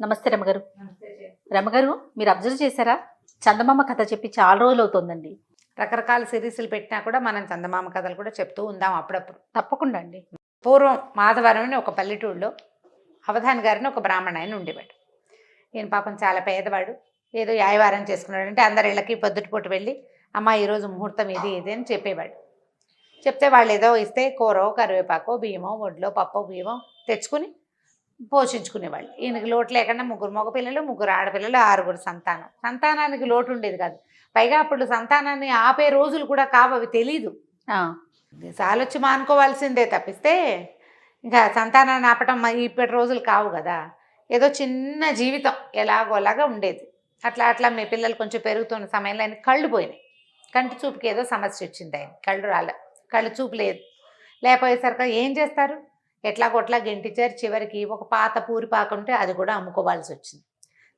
నమస్తే రమగారు. రమగారు, మీరు అబ్జర్వ్ చేశారా? చందమామ కథ చెప్పి చాలా రోజులు అవుతుందండి. రకరకాల సిరీస్లు పెట్టినా కూడా మనం చందమామ కథలు కూడా చెప్తూ ఉందాం అప్పుడప్పుడు. తప్పకుండా అండి. పూర్వం మాధవరం అని ఒక పల్లెటూళ్ళలో అవధాని గారిని ఒక బ్రాహ్మణ ఆయన ఉండేవాడు. ఈయన పాపం చాలా పేదవాడు. ఏదో యాయవారం చేసుకున్నాడు అంటే అందరి ఇళ్ళకి పొద్దుటిపూట వెళ్ళి అమ్మ ఈరోజు ముహూర్తం ఇది ఇది అని చెప్పేవాడు. చెప్తే వాళ్ళు ఏదో ఇస్తే కూరో కరివేపాకో బియ్యమో వడ్లో పప్పో బియ్యమో తెచ్చుకుని పోషించుకునేవాళ్ళు. ఈయనకి లోటు లేకుండా 3 మగపిల్లలు 3 ఆడపిల్లలు 6 సంతానం. సంతానానికి లోటు ఉండేది కాదు. పైగా అప్పుడు సంతానాన్ని ఆపే రోజులు కూడా కావు, అవి తెలీదు. సాలొచ్చి మానుకోవాల్సిందే తప్పిస్తే ఇంకా సంతానాన్ని ఆపటం ఇప్పటి రోజులు కావు కదా. ఏదో చిన్న జీవితం ఎలాగోలాగా ఉండేది. అట్లా అట్లా మీ పిల్లలు కొంచెం పెరుగుతున్న సమయంలో ఆయన కళ్ళు పోయినాయి. కంటి చూపుకి ఏదో సమస్య వచ్చింది. ఆయన కళ్ళు కళ్ళు చూపు లేదు. లేకపోయేసరికి ఏం చేస్తారు? ఎట్లాగొట్లా గెంటిచ్చారు. చివరికి ఒక పాత పూరిపాకు ఉంటే అది కూడా అమ్ముకోవాల్సి వచ్చింది.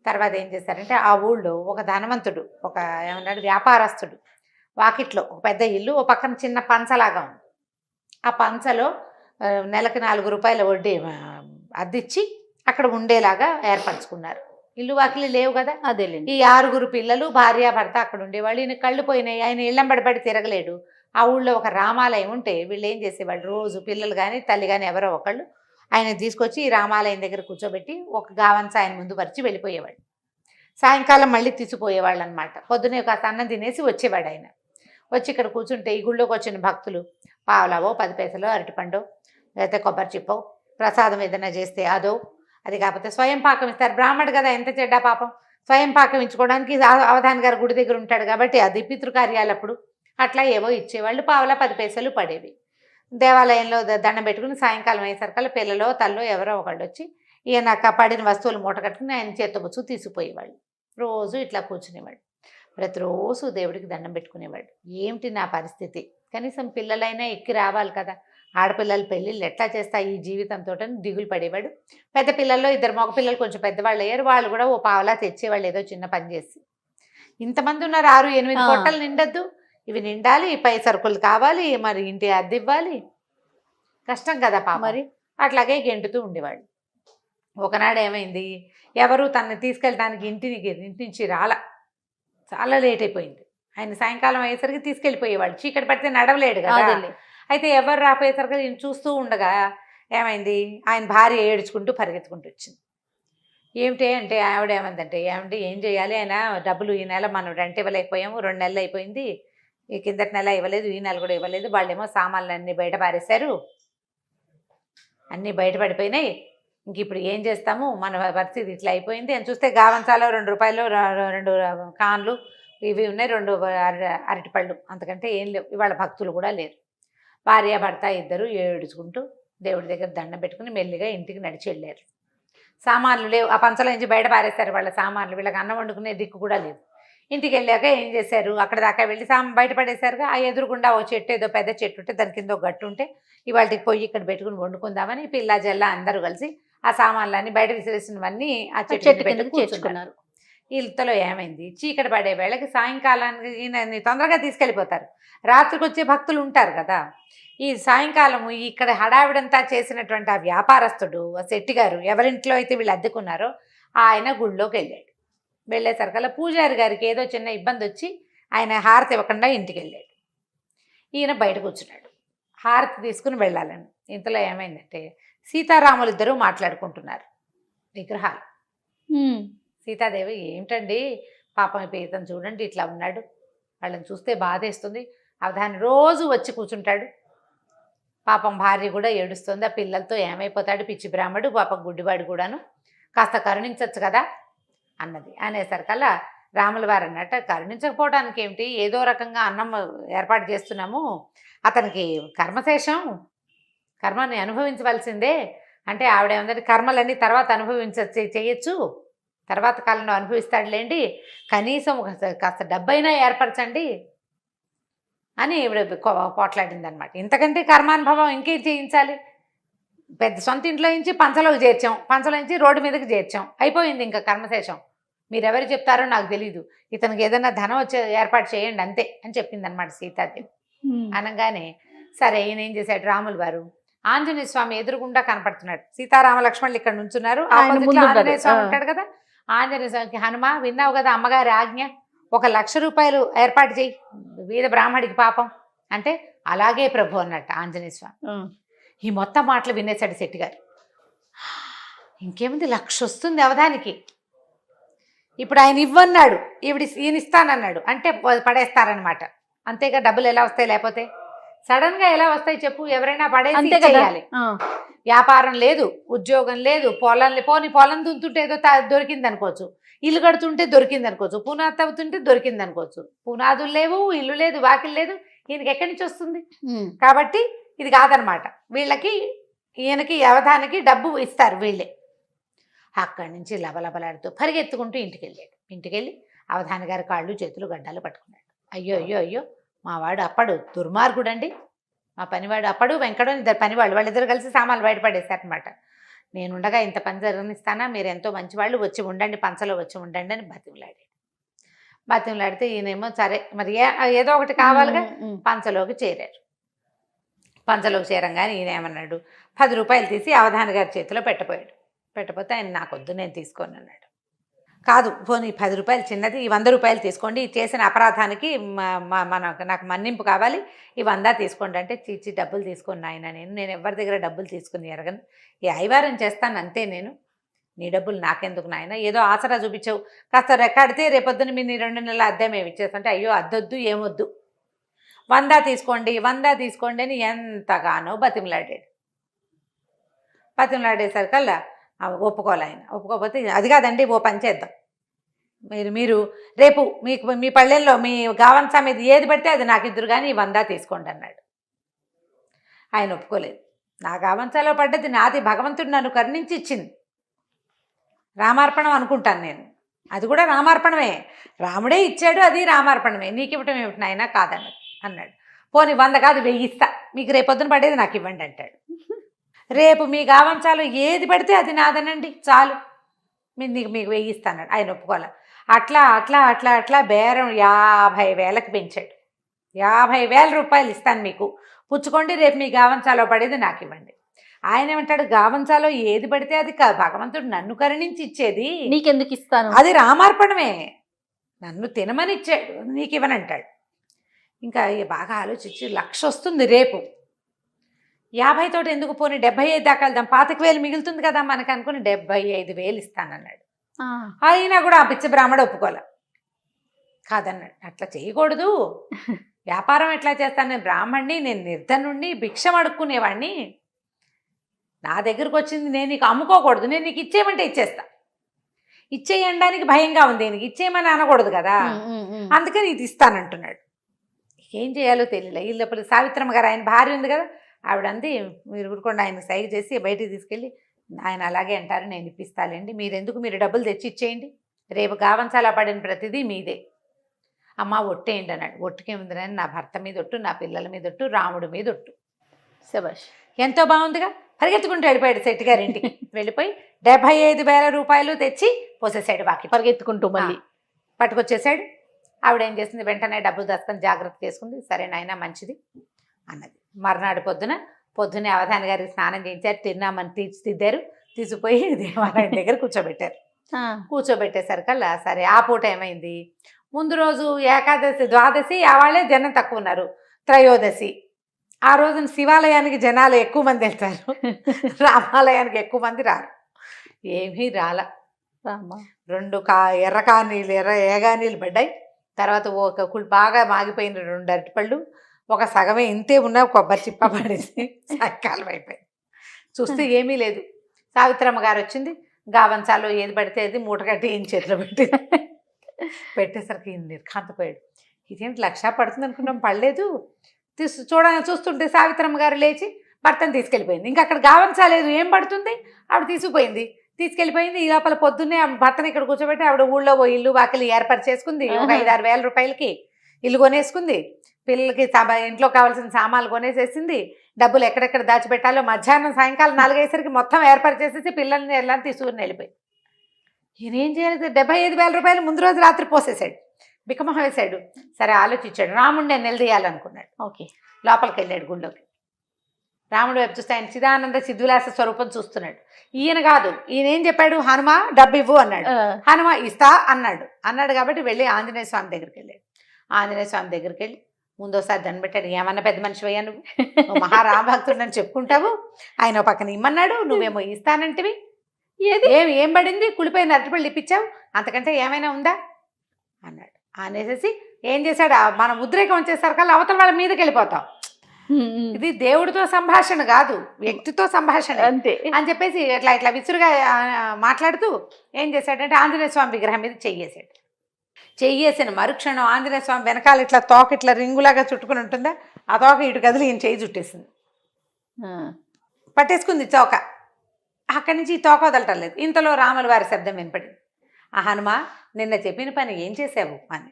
తర్వాత ఏం చేశారంటే ఆ ఊళ్ళో ఒక ధనవంతుడు, ఒక ఏమన్నాడు వ్యాపారస్తుడు వాకిట్లో ఒక పెద్ద ఇల్లు, ఓ పక్కన చిన్న పంచలాగా ఉంది. ఆ పంచలో నెలకి 4 రూపాయల వడ్డీ అద్దిచ్చి అక్కడ ఉండేలాగా ఏర్పరచుకున్నారు. ఇల్లు వాకిలి లేవు కదా. అదేలేండి. ఈ 6 పిల్లలు భార్య భర్త అక్కడ ఉండేవాళ్ళు. ఈయన కళ్ళు పోయినాయి. ఆయన ఇళ్ళంబడిపడి తిరగలేడు. ఆ ఊళ్ళో ఒక రామాలయం ఉంటే వీళ్ళు ఏం చేసేవాళ్ళు, రోజు పిల్లలు కానీ తల్లి కానీ ఎవరో ఒకళ్ళు ఆయన తీసుకొచ్చి ఈ రామాలయం దగ్గర కూర్చోబెట్టి ఒక గావంచ ఆయన ముందు పరిచి వెళ్ళిపోయేవాళ్ళు. సాయంకాలం మళ్ళీ తీసిపోయేవాళ్ళు అనమాట. పొద్దునే కాస్త అన్నం తినేసి వచ్చేవాడు ఆయన. వచ్చి ఇక్కడ కూర్చుంటే ఈ గుళ్ళోకి వచ్చిన భక్తులు పావలావో 10 పైసలో అరటిపండో లేకపోతే కొబ్బరి చిప్పో ప్రసాదం ఏదైనా చేస్తే అదో, అది కాకపోతే స్వయం పాకం ఇస్తారు. బ్రాహ్మడు కదా, ఎంత చెడ్డ పాపం. స్వయం పాకం ఇచ్చుకోవడానికి అవధాని గారు గుడి దగ్గర ఉంటాడు కాబట్టి అది పితృకార్యాలప్పుడు అట్లా ఏవో ఇచ్చేవాళ్ళు. పావలా 10 పైసలు పడేవి. దేవాలయంలో దండం పెట్టుకుని సాయంకాలం అయ్యేసరికల్లా పిల్లలో తల్లో ఎవరో ఒకళ్ళు వచ్చి ఈయన పడిన వస్తువులు మూట కట్టుకుని ఆయన చేతబుచ్చు తీసుకుపోయేవాళ్ళు. రోజు ఇట్లా కూర్చునేవాడు. ప్రతిరోజు దేవుడికి దండం పెట్టుకునేవాడు. ఏమిటి నా పరిస్థితి, కనీసం పిల్లలైనా ఎక్కి రావాలి కదా, ఆడపిల్లల పెళ్ళిళ్ళు ఎట్లా చేస్తాయి ఈ జీవితంతో అని దిగులు పడేవాడు. పెద్ద పిల్లల్లో 2 మగపిల్లలు కొంచెం పెద్దవాళ్ళు అయ్యారు. వాళ్ళు కూడా ఓ పావలా తెచ్చేవాళ్ళు ఏదో చిన్న పని చేసి. ఇంతమంది ఉన్నారు, 6-8 పొట్టలు నిండద్దు. ఇవి నిండాలి, పై సరుకులు కావాలి, మరి ఇంటి అద్దె ఇవ్వాలి, కష్టం కదా పాప. మరి అట్లాగే గెంటుతూ ఉండేవాడు. ఒకనాడు ఏమైంది, ఎవరు తనని తీసుకెళ్ళడానికి ఇంటి నుంచి చాలా లేట్ అయిపోయింది. ఆయన సాయంకాలం అయ్యేసరికి తీసుకెళ్ళిపోయేవాడు. చీకటి పడితే నడవలేడు కదా. అయితే ఎవరు రాపోయేసరికి నేను చూస్తూ ఉండగా ఏమైంది, ఆయన భార్య ఏడ్చుకుంటూ పరిగెత్తుకుంటూ వచ్చింది. ఏమిటి అంటే ఆవిడ ఏమందంటే, ఏమంటే ఏం చేయాలి, ఆయన డబ్బులు ఈ నెల మనం రెంట్ ఇవ్వలేకపోయాము, 2 నెలలు అయిపోయింది, ఈ కిందటి నెల ఇవ్వలేదు, ఈ నెల కూడా ఇవ్వలేదు, వాళ్ళేమో సామాన్లు అన్నీ బయట పారేశారు, అన్నీ బయటపడిపోయినాయి, ఇంక ఇప్పుడు ఏం చేస్తాము, మన పరిస్థితి ఇట్లా అయిపోయింది అని చూస్తే గావంచాలో 2 రూపాయలు 2 కాన్లు ఇవి ఉన్నాయి, 2 అరటిపళ్ళు, అంతకంటే ఏం లేవు. ఇవాళ భక్తులు కూడా లేరు. భార్య భర్త ఇద్దరు ఏడుచుకుంటూ దేవుడి దగ్గర దండం పెట్టుకుని మెల్లిగా ఇంటికి నడిచి వెళ్ళారు. సామాన్లు లేవు, ఆ పంచలో నుంచి బయట పారేస్తారు వాళ్ళ సామాన్లు. వీళ్ళకి అన్నం వండుకునే దిక్కు కూడా లేదు. ఇంటికి వెళ్ళాక ఏం చేశారు, అక్కడ దాకా వెళ్ళి బయటపడేశారుగా. ఆ ఎదురుగుండా ఓ చెట్టు, ఏదో పెద్ద చెట్టు ఉంటే దాని కింద ఒక గట్టు ఉంటే ఇవాళకి పొయ్యి ఇక్కడ పెట్టుకుని వండుకుందామని పిల్ల జల్ల అందరూ కలిసి ఆ సామాన్లన్నీ బయట విసిరేసినవన్నీ ఆ చెట్టు కింద కూర్చున్నారు. ఇంతలో ఏమైంది, చీకటి పడే వేళకి సాయంకాలానికి ఈయన తొందరగా తీసుకెళ్ళిపోతారు. రాత్రికి వచ్చే భక్తులు ఉంటారు కదా. ఈ సాయంకాలము ఇక్కడ హడావిడంతా చేసినటువంటి ఆ వ్యాపారస్తుడు, ఆ శెట్టి గారు ఎవరింట్లో అయితే వీళ్ళు అద్దెకున్నారో ఆయన గుళ్ళోకి వెళ్ళాడు. వెళ్ళేసరికల్లా పూజారి గారికి ఏదో చిన్న ఇబ్బంది వచ్చి ఆయన హారతి ఇవ్వకుండా ఇంటికి వెళ్ళాడు. ఈయన బయట కూర్చున్నాడు హారతి తీసుకుని వెళ్ళాలని. ఇంతలో ఏమైందంటే సీతారాములు ఇద్దరూ మాట్లాడుకుంటున్నారు విగ్రహాలు. సీతాదేవి, ఏమిటండి పాపం ఇతను చూడండి ఇట్లా ఉన్నాడు, వాళ్ళని చూస్తే బాధేస్తుంది, అవధాని రోజు వచ్చి కూర్చుంటాడు, పాపం భార్య కూడా ఏడుస్తుంది, ఆ పిల్లలతో ఏమైపోతాడు పిచ్చి బ్రాహ్మడు, పాపం గుడ్డివాడు కూడాను, కాస్త కరుణించవచ్చు కదా అన్నది. అనేసరికల్లా రాముల వారు అన్నట్టు, కరుణించకపోవడానికి ఏమిటి, ఏదో రకంగా అన్నం ఏర్పాటు చేస్తున్నాము, అతనికి కర్మశేషం, కర్మని అనుభవించవలసిందే అంటే ఆవిడ ఏమంటే కర్మలన్నీ తర్వాత చేయొచ్చు, తర్వాత కాలంలో అనుభవిస్తాడులేండి, కనీసం కాస్త డబ్బైనా ఏర్పరచండి అని పోట్లాడింది అనమాట. ఇంతకంటే కర్మానుభవం ఇంకేం చేయించాలి, పెద్ద సొంత ఇంట్లో నుంచి పంచలోకి చేర్చాం, పంచలో నుంచి రోడ్డు మీదకి చేర్చాం, అయిపోయింది ఇంకా కర్మశేషం, మీరెవరు చెప్తారో నాకు తెలీదు, ఇతనికి ఏదైనా ధనం వచ్చే ఏర్పాటు చేయండి అంతే అని చెప్పింది అనమాట సీతాదేవి. అనగానే సరే ఈయన ఏం చేశాడు, రాములు వారు ఆంజనేయ స్వామి ఎదురుగుండా కనపడుతున్నాడు. సీతారామ లక్ష్మణులు ఇక్కడ నుంచున్నారు, ఆయన ఆపోజిట్ ముందు లో ఉన్నాడు. ఆంజనేయ స్వామి ఆ. ఉంటాడు కదా. ఆంజనేయ స్వామికి, హనుమ విన్నావు కదా అమ్మగారి ఆజ్ఞ, 1,00,000 రూపాయలు ఏర్పాటు చేయి వీధ బ్రాహ్మడికి పాపం అంటే, అలాగే ప్రభు అన్నట్టు ఆంజనేయ స్వామి. ఈ మొత్తం మాటలు వినేశాడు శెట్టి గారు. ఇంకేముంది, 1,00,000 వస్తుంది అవధానికి. ఇప్పుడు ఆయన ఇవ్వన్నాడు, ఈయన ఇస్తానన్నాడు అంటే పడేస్తారనమాట. అంతేగా, డబ్బులు ఎలా వస్తాయి లేకపోతే? సడన్ గా ఎలా వస్తాయి చెప్పు? ఎవరైనా పడేసి అంతే కదా. చేయాలి. వ్యాపారం లేదు, ఉద్యోగం లేదు, పొలం దున్తుంటే ఏదో దొరికింది అనుకోవచ్చు, ఇల్లు కడుతుంటే దొరికింది అనుకోవచ్చు, పునాది తవ్వుతుంటే దొరికింది అనుకోవచ్చు. పునాదులు లేవు, ఇల్లు లేదు, వాకిలు లేదు, ఈయనకి ఎక్కడి నుంచి వస్తుంది? కాబట్టి ఇది కాదనమాట. వీళ్ళకి, ఈయనకి అవధానికి డబ్బు ఇస్తారు వీళ్ళే. అక్కడి నుంచి లబలబలాడుతూ పరిగెత్తుకుంటూ ఇంటికెళ్ళి అవధాని గారి కాళ్ళు చేతులు గడ్డాలు పట్టుకున్నాడు. అయ్యో అయ్యో అయ్యో, మా వాడు అప్పడు దుర్మార్గుడండి, మా పనివాడు అప్పడు వెంకడు ఇద్దరు పనివాళ్ళు, వాళ్ళిద్దరు కలిసి సామాన్లు బయటపడేశారనమాట. నేనుండగా ఇంత పని జరగనిస్తానా, మీరు ఎంతో మంచివాళ్ళు, వచ్చి ఉండండి, పంచలో వచ్చి ఉండండి అని బతిమలాడితే ఈయనేమో సరే మరి ఏదో ఒకటి కావాలిగా, పంచలోకి చేరారు. పంచలోకి చేరంగానే ఈయన ఏమన్నాడు, 10 రూపాయలు తీసి అవధాని గారి చేతిలో పెట్టపోతే ఆయన నాకొద్దు, నేను తీసుకోను అన్నాడు. కాదు, పోనీ 10 రూపాయలు చిన్నది, ఈ 100 రూపాయలు తీసుకోండి, ఈ చేసిన అపరాధానికి నాకు మన్నింపు కావాలి, ఈ 100 తీసుకోండి అంటే, చీచి డబ్బులు తీసుకుని ఆయన, నేను ఎవరి దగ్గర డబ్బులు తీసుకుని ఎరగను, ఈ ఐవారం చేస్తాను అంతే, నేను నీ డబ్బులు నాకెందుకు నాయన, ఏదో ఆసరా చూపించావు, కాస్త రెక్కాడితే రేపొద్దున మీ 2 నెలల అద్దె మేము ఇచ్చేస్తుంటే, అయ్యో అద్దొద్దు ఏమొద్దు, 100 తీసుకోండి అని ఎంతగానో బతిమలాడేసరికల్లా ఒప్పుకోవాలి ఆయన. ఒప్పుకోకపోతే, అది కాదండి ఓ పని చేద్దాం, మీరు రేపు మీ పల్లెల్లో మీ గావంసా మీద ఏది పడితే అది నాకు ఇద్దరు కానీ ఈ 100 తీసుకోండి అన్నాడు. ఆయన ఒప్పుకోలేదు. నా గావంసాలో పడ్డది నాది, భగవంతుడు నన్ను కరుణించి ఇచ్చింది, రామార్పణం అనుకుంటాను నేను, అది కూడా రామార్పణమే, రాముడే ఇచ్చాడు, అది రామార్పణమే, నీకు ఇవ్వటం ఏమిటి నాయనా అన్నాడు. పోనీ 100 కాదు 1000 ఇస్తా, మీకు రేపొద్దున పడేది నాకు ఇవ్వండి అంటాడు. రేపు మీ గావంసాలో ఏది పడితే అది నాదనండి చాలు, మీకు 1000 ఇస్తాడు. ఆయన ఒప్పుకోవాలి. అట్లా బేరం 50,000కి పెంచాడు. 50,000 రూపాయలు ఇస్తాను మీకు, పుచ్చుకోండి, రేపు మీ గావంసాలో పడేది నాకు ఇవ్వండి. ఆయన ఏమంటాడు, గావంసాలో ఏది పడితే అది భగవంతుడు నన్ను కరుణించి ఇచ్చేది, నీకెందుకు ఇస్తాను, అది రామార్పణమే, నన్ను తినమని ఇచ్చాడు, నీకు ఇవ్వనంటాడు. ఇంకా బాగా ఆలోచించి 1,00,000 వస్తుంది రేపు, 50 తోటి ఎందుకు, పోనీ 75 దాకా వెళ్దాం, 25,000 మిగులుతుంది కదా మనకు అనుకుని 75,000 ఇస్తానన్నాడు. అయినా కూడా ఆ పిచ్చి బ్రాహ్మడు ఒప్పుకోలే, కాదన్నాడు. అట్లా చేయకూడదు, వ్యాపారం ఎట్లా చేస్తాను, నేను బ్రాహ్మణ్ణి, నేను నిర్ధనుణ్ణి, భిక్షం అడుక్కునేవాడిని, నా దగ్గరకు వచ్చింది నేను నీకు అమ్ముకోకూడదు, నేను నీకు ఇచ్చేయమంటే ఇచ్చేస్తా, ఇచ్చేయడానికి భయంగా ఉంది, నీకు ఇచ్చేయమని అనకూడదు కదా, అందుకని ఇది ఇస్తానంటున్నాడు. ఏం చేయాలో తెలియలే. ఈ లోపల సావిత్రమ్మ గారు, ఆయన భార్య ఉంది కదా, ఆవిడ అంది, మీరు ఊరుకోండి, ఆయన సైగ చేసి బయటికి తీసుకెళ్ళి, ఆయన అలాగే అంటారు, నేను ఇప్పిస్తాలేండి, మీరు డబ్బులు తెచ్చి ఇచ్చేయండి, రేపు గావంసాలా పడిన ప్రతిదీ మీదే, అమ్మ ఒట్టేయండి అన్నాడు. ఒట్టుకేముంది అని, నా భర్త మీద ఒట్టు, నా పిల్లల మీద ఒట్టు, రాముడి మీద ఒట్టు. శభాష్, ఎంతో బాగుందిగా. పరిగెత్తుకుంటూ వెళ్ళిపోయాడు శెట్టి గారి ఇంటికి. వెళ్ళిపోయి 75,000 రూపాయలు తెచ్చి పోసేసాడు బాకి, పరిగెత్తుకుంటూ మళ్ళీ పట్టుకొచ్చేసాడు. ఆవిడ ఏం చేసింది, వెంటనే డబ్బులు దాచుకొని జాగ్రత్త చేసుకుంది. సరే నాయనా మంచిది అన్నది. మర్నాడు పొద్దునే అవధాని గారికి స్నానం చేయించారు, తిన్నామని తీర్చిదిద్దారు, తీసుకుపోయి దేవాలయం దగ్గర కూర్చోబెట్టేసరికల్లా సరే ఆ పూట ఏమైంది, ముందు రోజు ఏకాదశి, ద్వాదశి వాళ్ళే జనం తక్కువ ఉన్నారు, త్రయోదశి ఆ రోజున శివాలయానికి జనాలు ఎక్కువ మంది వెళ్తారు, రామాలయానికి ఎక్కువ మంది రారు. ఏమీ రాల. 2 ఏగానీళ్ళు పడ్డాయి. తర్వాత బాగా మాగిపోయిన 2 అరటిపళ్ళు, ఒక సగమే ఇంతే ఉన్న కొబ్బరి చిప్ప పడేసి సాయంకాలం అయిపోయింది. చూస్తే ఏమీ లేదు. సావిత్రమ్మ గారు వచ్చింది, గావంసాలో ఏది పడితే అది మూట కట్టి ఈయన చేతిలో పెట్టేసరికి ఈయన నిర్ఘాంతపోయాడు. ఇదేంటి 1,00,000 పడుతుంది అనుకున్నాం, పడలేదు. చూస్తుంటే సావిత్రమ్మ గారు లేచి భర్తను తీసుకెళ్ళిపోయింది. ఇంకా అక్కడ గావంసా లేదు, ఏం పడుతుంది, ఆవిడ తీసుకెళ్ళిపోయింది. ఈ లోపల పొద్దున్నే భర్తను ఇక్కడ కూర్చోబెట్టి ఆవిడ ఊళ్ళో ఇల్లు వాకిలి ఏర్పాటు చేసుకుంది, ఒక 5-6 వేల రూపాయలకి ఇల్లు కొనేసుకుంది, పిల్లలకి ఇంట్లో కావాల్సిన సామాన్లు కొనేసేసింది, డబ్బులు ఎక్కడెక్కడ దాచిపెట్టాలో మధ్యాహ్నం సాయంకాలం 4 అయ్యేసరికి మొత్తం ఏర్పాటు చేసేసి పిల్లల్ని ఎలా తీసుకుని వెళ్ళిపోయి. ఈయన ఏం చేయాలి, 75,000 రూపాయలు ముందు రోజు రాత్రి పోసేసాడు, బిక్కమొహం వేశాడు. సరే ఆలోచించాడు, రాముడిని నేను నిలదీయాలనుకున్నాడు. ఓకే, లోపలికి వెళ్ళాడు గుళ్ళోకి. రాముడు వైపు చూస్తే ఆయన చిదానంద సిద్ధులాస స్వరూపం చూస్తున్నాడు. ఈయన కాదు, ఈయన ఏం చెప్పాడు, హనుమ డబ్బు ఇవ్వు అన్నాడు. హనుమ ఇస్తా అన్నాడు కాబట్టి వెళ్ళి ఆంజనేయ స్వామి దగ్గరికి వెళ్ళాడు. ఆంజనేయ స్వామి దగ్గరికి వెళ్ళి ముందోసారి దండం పెట్టాడు. ఏమన్నా పెద్ద మనిషి అయ్యా నువ్వు మహారామభక్తుడు అని చెప్పుకుంటావు, ఆయన పక్కన ఇమ్మన్నాడు, నువ్వేమో ఇస్తానంటివి, ఏం పడింది, కుళ్ళిపోయిన అరటిపళ్ళు ఇప్పించావు, అంతకంటే ఏమైనా ఉందా అన్నాడు. అనేసి ఏం చేశాడు, మన ఉద్రేకం వచ్చేసరికి అవతల వాళ్ళ మీదకి వెళ్ళిపోతాం. ఇది దేవుడితో సంభాషణ కాదు, వ్యక్తితో సంభాషణ అంతే అని చెప్పేసి ఇట్లా విసురుగా మాట్లాడుతూ ఏం చేశాడంటే ఆంజనేయ స్వామి విగ్రహం మీద చెయ్యేసాడు. చెయ్యేసిన మరుక్షణం ఆంజనేయ స్వామి వెనకాల ఇట్లా తోక ఇట్లా రింగులాగా చుట్టుకుని ఉంటుందా, ఆ తోక ఇటు కదిలి ఈయన చెయ్యి చుట్టేసింది, పట్టేసుకుంది తోక. అక్కడి నుంచి ఈ తోక వదలటం లేదు. ఇంతలో రాముల వారి శబ్దం వినపడింది. ఆ హనుమ నిన్న చెప్పిన పని ఏం చేసావు అని.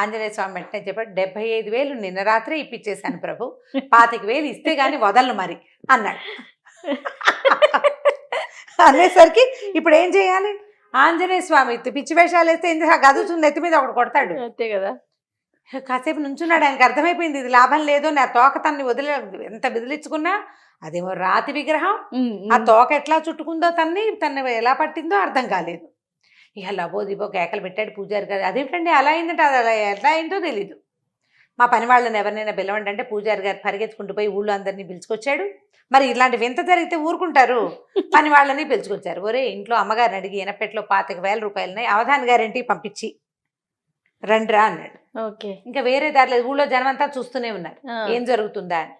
ఆంజనేయ స్వామి వెంటనే చెప్పాడు, 75,000 నిన్న రాత్రే ఇప్పించేశాను ప్రభు, 25,000 ఇస్తే గాని వదలను మరి అన్నాడు. అనేసరికి ఇప్పుడు ఏం చేయాలి, ఆంజనేయ స్వామి పిచ్చి వేషాలు వేస్తే ఏం చేస్తా, గదుతుంది ఎత్తి మీద ఒకటి కొడతాడు, అంతే కదా. కాసేపు నుంచున్నాడు. ఆయనకు అర్థమైపోయింది ఇది లాభం లేదు, నా తోక తన్ని ఎంత విదిలించుకున్నా అదేమో రాతి విగ్రహం, ఆ తోక ఎట్లా చుట్టుకుందో తన్ని ఎలా పట్టిందో అర్థం కాలేదు. ఇక లబో దిబో కేకలు పెట్టాడు పూజారి గారు. అదేమిటండి అలా అయిందంటే అది అలా ఎట్లా అయిందో తెలీదు. మా పని వాళ్ళని ఎవరినైనా పిలవండి అంటే పూజారి గారు పరిగెత్తుకుంటూ పోయి ఊళ్ళో అందరినీ పిలుచుకొచ్చాడు. మరి ఇలాంటి వింత జరిగితే ఊరుకుంటారు, పని వాళ్ళని పిలుచుకొచ్చారు. ఒరే ఇంట్లో అమ్మగారిని అడిగి ఎనపెట్లో 25,000 రూపాయలున్నాయి, అవధాని గారింటికి పంపించి రండిరా అన్నాడు. ఓకే, ఇంకా వేరే దారిలో ఊళ్ళో జనం అంతా చూస్తూనే ఉన్నారు ఏం జరుగుతుందా అని.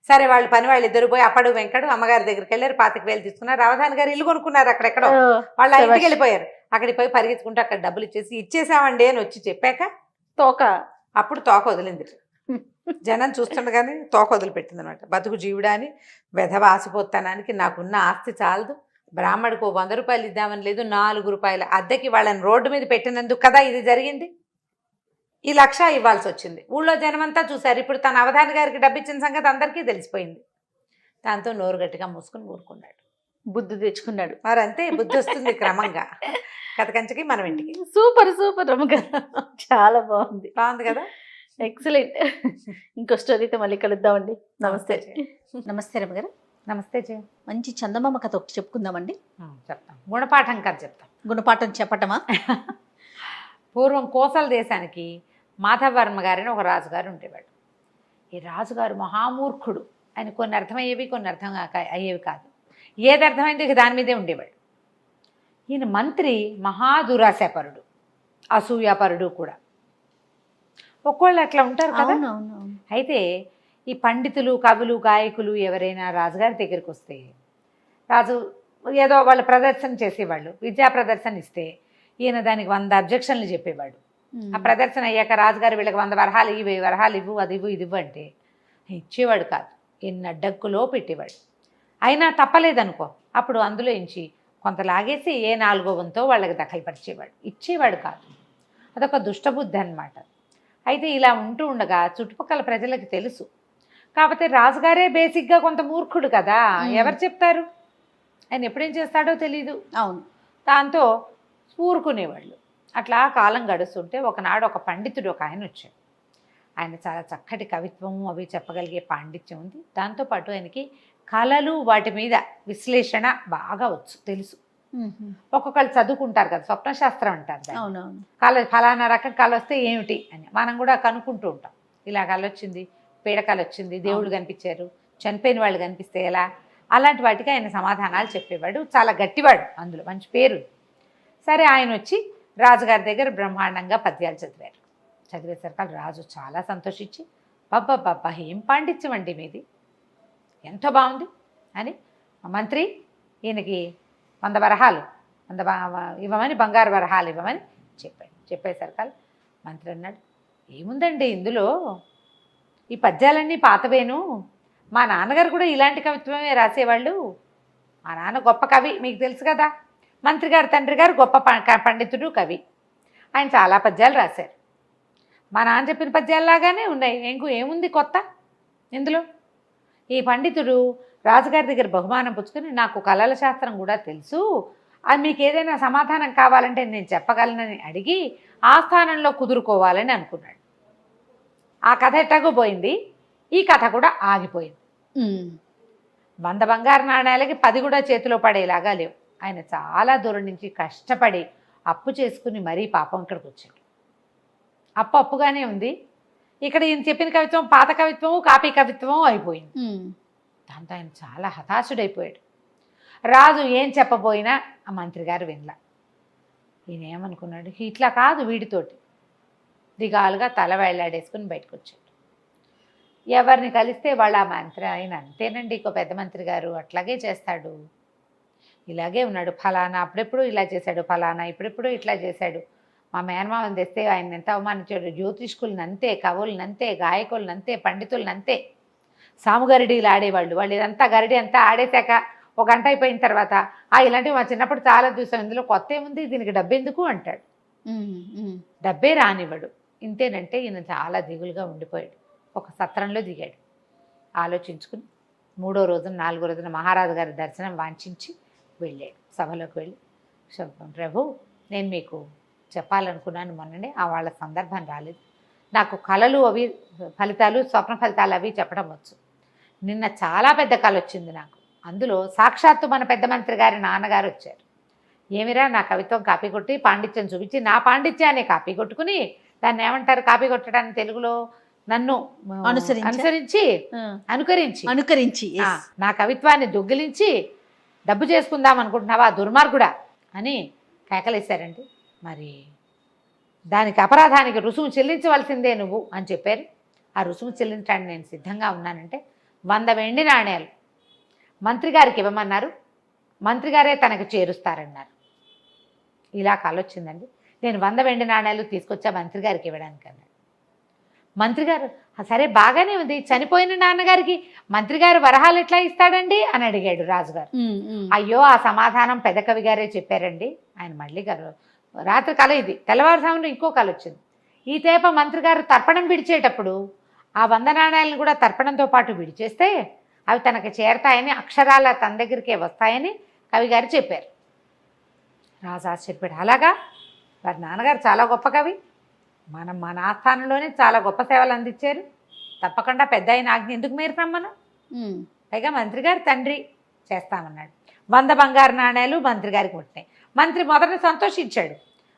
సరే వాళ్ళు పని వాళ్ళు ఇద్దరు పోయి అప్పడు వెంకడు అమ్మగారి దగ్గరికి వెళ్ళారు, 25,000 తీసుకున్నారు. అవధాని గారు ఇల్లు కొనుక్కున్నారు అక్కడెక్కడో, వాళ్ళు ఆ ఇంటికి వెళ్ళిపోయారు. అక్కడికి పోయి పరిగెత్తుకుంటూ అక్కడ డబ్బులు ఇచ్చేసామండి అని వచ్చి చెప్పాక తోక అప్పుడు తోక వదిలింది. జనం చూస్తుండగానే తోక వదిలిపెట్టింది అనమాట. బతుకు జీవుడా అని వెధవ ఆసిపోతానానికి నాకున్న ఆస్తి చాలదు, బ్రాహ్మడికి 100 రూపాయలు ఇద్దామని లేదు, 4 రూపాయల అద్దెకి వాళ్ళని రోడ్డు మీద పెట్టినందుకు కదా ఇది జరిగింది, ఈ 1,00,000 ఇవ్వాల్సి వచ్చింది. ఊళ్ళో జనమంతా చూశారు. ఇప్పుడు తన అవధాని గారికి డబ్బు ఇచ్చిన సంగతి అందరికీ తెలిసిపోయింది. దాంతో నోరు గట్టిగా మూసుకుని ఊరుకున్నాడు. బుద్ధి తెచ్చుకున్నాడు. మరి అంతే, బుద్ధి వస్తుంది క్రమంగా. కథ కంచికి మనం ఇంటికి. సూపర్ రమ్మగారు, చాలా బాగుంది కదా, ఎక్సలెంట్. ఇంకో స్టోరీతో మళ్ళీ కలుద్దామండి. నమస్తే. నమస్తే రమ్మగారు. నమస్తే. మంచి చందమామ కథ ఒకటి చెప్పుకుందామండి. చెప్తాం. గుణపాఠం కథ చెప్తాం. గుణపాఠం చెప్పటమా? పూర్వం కోసల దేశానికి మాధవర్మ గారని ఒక రాజుగారు ఉండేవాడు. ఈ రాజుగారు మహామూర్ఖుడు. ఆయన కొన్ని అర్థమయ్యేవి, కొన్ని అర్థం అయ్యేవి కాదు. ఏది అర్థమైందో ఇక దాని మీదే ఉండేవాడు. ఈయన మంత్రి మహాదురాశాపరుడు, అసూయాపరుడు కూడా. ఒక్కోళ్ళు అట్లా ఉంటారు కదా. అయితే ఈ పండితులు, కవులు, గాయకులు ఎవరైనా రాజుగారి దగ్గరికి వస్తే రాజు ఏదో వాళ్ళు ప్రదర్శన చేసేవాళ్ళు, విద్యా ప్రదర్శన ఇస్తే ఈయన దానికి 100 అబ్జెక్షన్లు చెప్పేవాడు. ఆ ప్రదర్శన అయ్యాక రాజుగారు వీళ్ళకి 100 వరహాలు ఇవ్వు, 1000 వరహాలు ఇవ్వు, అది ఇవ్వు, ఇది ఇవ్వు అంటే ఇచ్చేవాడు కాదు. ఎన్ని అడ్డంకులో పెట్టేవాడు. అయినా తప్పలేదనుకో, అప్పుడు అందులో ఇంచి కొంత లాగేసి ఏ 4వ వంతో వాళ్ళకి దఖలుపరిచేవాడు, ఇచ్చేవాడు కాదు. అదొక దుష్టబుద్ధి అన్నమాట. అయితే ఇలా ఉంటూ ఉండగా చుట్టుపక్కల ప్రజలకు తెలుసు. కాకపోతే రాజుగారే బేసిక్గా కొంత మూర్ఖుడు కదా, ఎవరు చెప్తారు, ఆయన ఎప్పుడేం చేస్తాడో తెలీదు. అవును. దాంతో ఊరుకునేవాళ్ళు. అట్లా కాలం గడుస్తుంటే ఒకనాడు ఒక పండితుడు ఒక ఆయన వచ్చాడు. ఆయన చాలా చక్కటి కవిత్వం అవి చెప్పగలిగే పాండిత్యం ఉంది. దాంతోపాటు ఆయనకి కళలు వాటి మీద విశ్లేషణ బాగా తెలుసు. ఒక్కొక్కళ్ళు చదువుకుంటారు కదా, స్వప్నశాస్త్రం అంటారు. అవునవును. కళ ఫలానా రకం కళ వస్తే ఏమిటి అని మనం కూడా కనుక్కుంటూ ఉంటాం. ఇలా కళ వచ్చింది, పీడకళ వచ్చింది, దేవుళ్ళు కనిపించారు, చనిపోయిన వాళ్ళు కనిపిస్తే ఎలా, అలాంటి వాటికి ఆయన సమాధానాలు చెప్పేవాడు. చాలా గట్టివాడు, అందులో మంచి పేరు. సరే ఆయన వచ్చి రాజుగారి దగ్గర బ్రహ్మాండంగా పద్యాలు చదివారు. చదివేసరికి రాజు చాలా సంతోషించి, బాబ్బా ఏం పాండిత్యం అండి మీది, ఎంతో బాగుంది అని మంత్రి ఈయనకి 100 వరహాలు ఇవ్వమని, బంగారు వరహాలు ఇవ్వమని చెప్పాడు. చెప్పేసరికి మంత్రి అన్నాడు, ఏముందండి ఇందులో, ఈ పద్యాలన్నీ పాతవేను, మా నాన్నగారు కూడా ఇలాంటి కవిత్వమే రాసేవాళ్ళు, మా నాన్న గొప్ప కవి మీకు తెలుసు కదా, మంత్రి గారు తండ్రి గారు గొప్ప పండితుడు, కవి, ఆయన చాలా పద్యాలు రాశారు, మా నాన్న చెప్పిన పద్యాల్లాగానే ఉన్నాయి, ఏముంది కొత్త ఇందులో. ఈ పండితుడు రాజుగారి దగ్గర బహుమానం పుచ్చుకొని నాకు కళల శాస్త్రం కూడా తెలుసు, అది మీకు ఏదైనా సమాధానం కావాలంటే నేను చెప్పగలనని అడిగి ఆ స్థానంలో కుదురుకోవాలని అనుకున్నాడు. ఆ కథ ఎట్టాగో పోయింది, ఈ కథ కూడా ఆగిపోయింది. 100 బంగారు నాణేలకి 10 కూడా చేతిలో పడేలాగా లేవు. ఆయన చాలా దూరం నుంచి కష్టపడి అప్పు చేసుకుని మరీ పాపం ఇక్కడికి వచ్చాడు. అప్పుగానే ఉంది. ఇక్కడ ఈయన చెప్పిన కవిత్వం పాత కవిత్వము కాపీ కవిత్వము అయిపోయింది. దాంతో ఆయన చాలా హతాశుడైపోయాడు. రాజు ఏం చెప్పబోయినా ఆ మంత్రి గారు వినలా. ఈయన ఏమనుకున్నాడు, ఇట్లా కాదు వీడితోటి దిగాలుగా తల వేళ్లాడేసుకుని బయటకు వచ్చాడు. ఎవరిని కలిస్తే వాళ్ళు ఆ మంత్రి ఆయన అంతేనండి, ఇంకో పెద్ద మంత్రి గారు అట్లాగే చేస్తాడు, ఇలాగే ఉన్నాడు, ఫలానా అప్పుడెప్పుడు ఇలా చేశాడు, ఫలానా ఇప్పుడెప్పుడు ఇట్లా చేశాడు, మా మేనమామని తెస్తే ఆయన ఎంత అవమానించాడు, జ్యోతిష్కులను అంతే, కవులను అంతే, గాయకులను అంతే, పండితులను అంతే, సాముగరిడీలు ఆడేవాళ్ళు, వాళ్ళు ఇదంతా గరిడి అంతా ఆడేశాక ఒక గంట అయిపోయిన తర్వాత ఇలాంటివి మా చిన్నప్పుడు చాలా చూసాం, ఇందులో కొత్త ఏముంది, దీనికి డబ్బెందుకు అంటాడు. డబ్బే రానివ్వడు. ఇంతేనంటే ఈయన చాలా దిగులుగా ఉండిపోయాడు. ఒక సత్రంలో దిగాడు. ఆలోచించుకుని 3వ రోజున 4వ రోజున మహారాజు గారి దర్శనం వాంఛించి వెళ్ళాడు. సభలోకి వెళ్ళి, ప్రభు నేను మీకు చెప్పాలనుకున్నాను, మొన్ననే వాళ్ళ సందర్భం రాలేదు, నాకు కళలు అవి ఫలితాలు స్వప్న ఫలితాలు అవి చెప్పడం వచ్చు. నిన్న చాలా పెద్ద కళ వచ్చింది నాకు. అందులో సాక్షాత్తు మన పెద్ద మంత్రి గారి నాన్నగారు వచ్చారు. ఏమిరా నా కవిత్వం కాపీ కొట్టి పాండిత్యం చూపించి నా పాండిత్యాన్ని కాపీ కొట్టుకుని, దాన్ని ఏమంటారు కాపీ కొట్టడానికి తెలుగులో, నన్ను అనుకరించి నా కవిత్వాన్ని దొంగిలించి డబ్బు చేసుకుందాం అనుకుంటున్నావా దుర్మార్గుడా అని కేకలేశారండి. మరి దానికి అపరాధానికి రుసుము చెల్లించవలసిందే నువ్వు అని చెప్పారు. ఆ రుసుము చెల్లించడానికి నేను సిద్ధంగా ఉన్నానంటే 100 వెండి నాణేలు మంత్రి గారికి ఇవ్వమన్నారు, మంత్రి గారే తనకు చేరుస్తారన్నారు. ఇలా కాలొచ్చిందండి. నేను 100 వెండి నాణేలు తీసుకొచ్చా మంత్రి గారికి ఇవ్వడానికి అన్నాడు. మంత్రి గారు సరే బాగానే ఉంది, చనిపోయిన నాన్నగారికి మంత్రి గారు వరహాలు ఎట్లా ఇస్తాడండి అని అడిగాడు రాజుగారు. అయ్యో ఆ సమాధానం పెద్ద కవి గారే చెప్పారండి. ఆయన మళ్ళీ గారు రాత్రి కల ఇది, తెల్లవారుజామున ఇంకో కల వచ్చింది. ఈ తేప మంత్రి గారు తర్పణం విడిచేటప్పుడు ఆ 100 నాణేలను కూడా తర్పణంతో పాటు విడిచేస్తే అవి తనకి చేరతాయని, అక్షరాల తన దగ్గరికే వస్తాయని కవిగారు చెప్పారు. రాజు ఆశ్చర్యపోయాడు. అలాగా, వారి నాన్నగారు చాలా గొప్ప కవి, మన ఆస్థానంలోనే చాలా గొప్ప సేవలు అందించారు, తప్పకుండా పెద్ద అయిన ఆజ్ఞ ఎందుకు మీరుతాం మనం, పైగా మంత్రి గారి తండ్రి చేస్తామన్నాడు. 100 బంగారు నాణేలు మంత్రి గారికి ముట్టినాయి. మంత్రి మొదట సంతోషించాడు.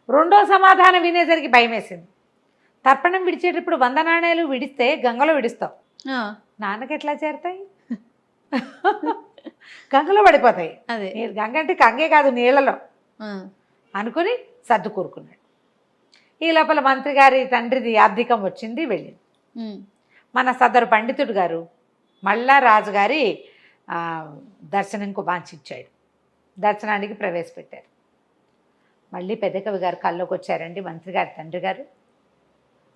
రెండో సమాధానం వినేసరికి భయం వేసింది. తర్పణం విడిచేటప్పుడు 100 నాణేలు విడిస్తే గంగలో విడుస్తావు, నాన్నకి ఎట్లా చేరుతాయి, గంగలో పడిపోతాయి. అదే గంగ అంటే గంగే కాదు నీళ్లలో అనుకుని సర్దు కూరుకున్నాడు. ఈ లోపల మంత్రి గారి తండ్రిది ఆర్థికం వచ్చింది, వెళ్ళింది. మన సదరు పండితుడు గారు మళ్ళా రాజుగారి దర్శనంకు వాంఛించాడు. దర్శనానికి ప్రవేశపెట్టారు. మళ్ళీ పెద్ద కవి గారు కల్లోకి వచ్చారండి మంత్రి గారి తండ్రి గారు.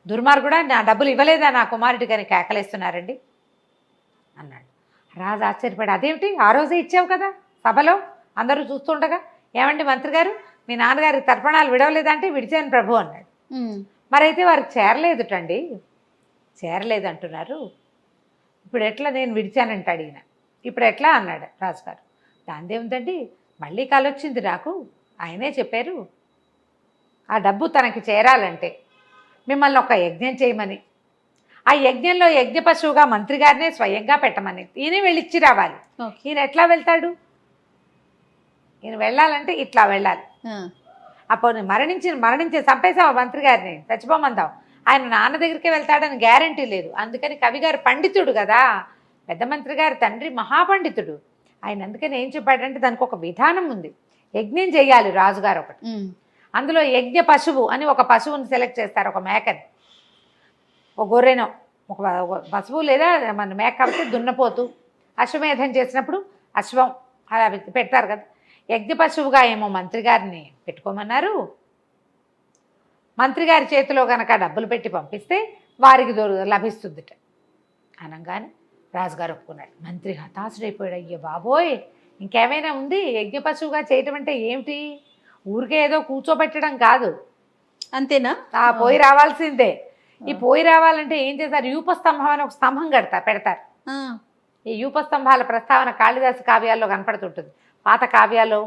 దుర్మార్గుడా, నా డబ్బులు ఇవ్వలేదా నా కుమారుడికి అని కేకలేస్తున్నారండి అన్నాడు. రాజు ఆశ్చర్యపడి, అదేమిటి ఆ రోజే ఇచ్చావు కదా సభలో అందరూ చూస్తుండగా, ఏమండి మంత్రి గారు మీ నాన్నగారి తర్పణాలు విడవలేదంటే విడిచాను ప్రభు అన్నాడు. మరైతే వారికి చేరలేదుటండి, చేరలేదు అంటున్నారు, ఇప్పుడు ఎట్లా నేను విడిచానంటాడు ఈయన, ఇప్పుడు ఎట్లా అన్నాడు రాజుగారు. దాందేముందండి, మళ్ళీ కాలొచ్చింది నాకు, ఆయనే చెప్పారు ఆ డబ్బు తనకి చేరాలంటే మిమ్మల్ని ఒక యజ్ఞం చేయమని, ఆ యజ్ఞంలో యజ్ఞ పశువుగా మంత్రి గారినే స్వయంగా పెట్టమని, ఈయన వెళ్ళిచ్చి రావాలి. ఈయన ఎట్లా వెళ్తాడు, ఈయన వెళ్ళాలంటే ఇట్లా వెళ్ళాలి. అప్పుడు మరణించి చంపేసావు మంత్రి గారిని, చచ్చిపోమందావు, ఆయన నాన్న దగ్గరికే వెళ్తాడని గ్యారంటీ లేదు. అందుకని కవి గారు పండితుడు కదా, పెద్ద మంత్రి గారి తండ్రి మహాపండితుడు, ఆయన అందుకని ఏం చెప్పాడంటే దానికి ఒక విధానం ఉంది, యజ్ఞం చేయాలి రాజుగారు ఒకటి. అందులో యజ్ఞ పశువు అని ఒక పశువుని సెలెక్ట్ చేస్తారు, ఒక మేకని, ఒక గొర్రెనో, ఒక పశువు లేదా మన మేక కాబట్టి దున్నపోతు, అశ్వమేధం చేసినప్పుడు అశ్వం అలా పెడతారు కదా. యజ్ఞ పశువుగా ఏమో మంత్రి గారిని పెట్టుకోమన్నారు. మంత్రి గారి చేతిలో కనుక డబ్బులు పెట్టి పంపిస్తే వారికి లభిస్తుందిట అనగానే రాజుగారు ఒప్పుకున్నాడు. మంత్రి హతాశుడైపోయాడు. అయ్యో బాబోయ్, ఇంకేమైనా ఉంది, యజ్ఞ పశువుగా చేయటం అంటే ఏమిటి, ఊరికే ఏదో కూర్చోబెట్టడం కాదు, అంతేనా, పోయి రావాల్సిందే. ఈ పోయి రావాలంటే ఏం చేస్తారు, యూపస్తంభం అని ఒక స్తంభం పెడతారు. ఈ యూపస్తంభాల ప్రస్తావన కాళిదాసు కావ్యాల్లో కనపడుతుంటుంది, పాత కావ్యాల్లో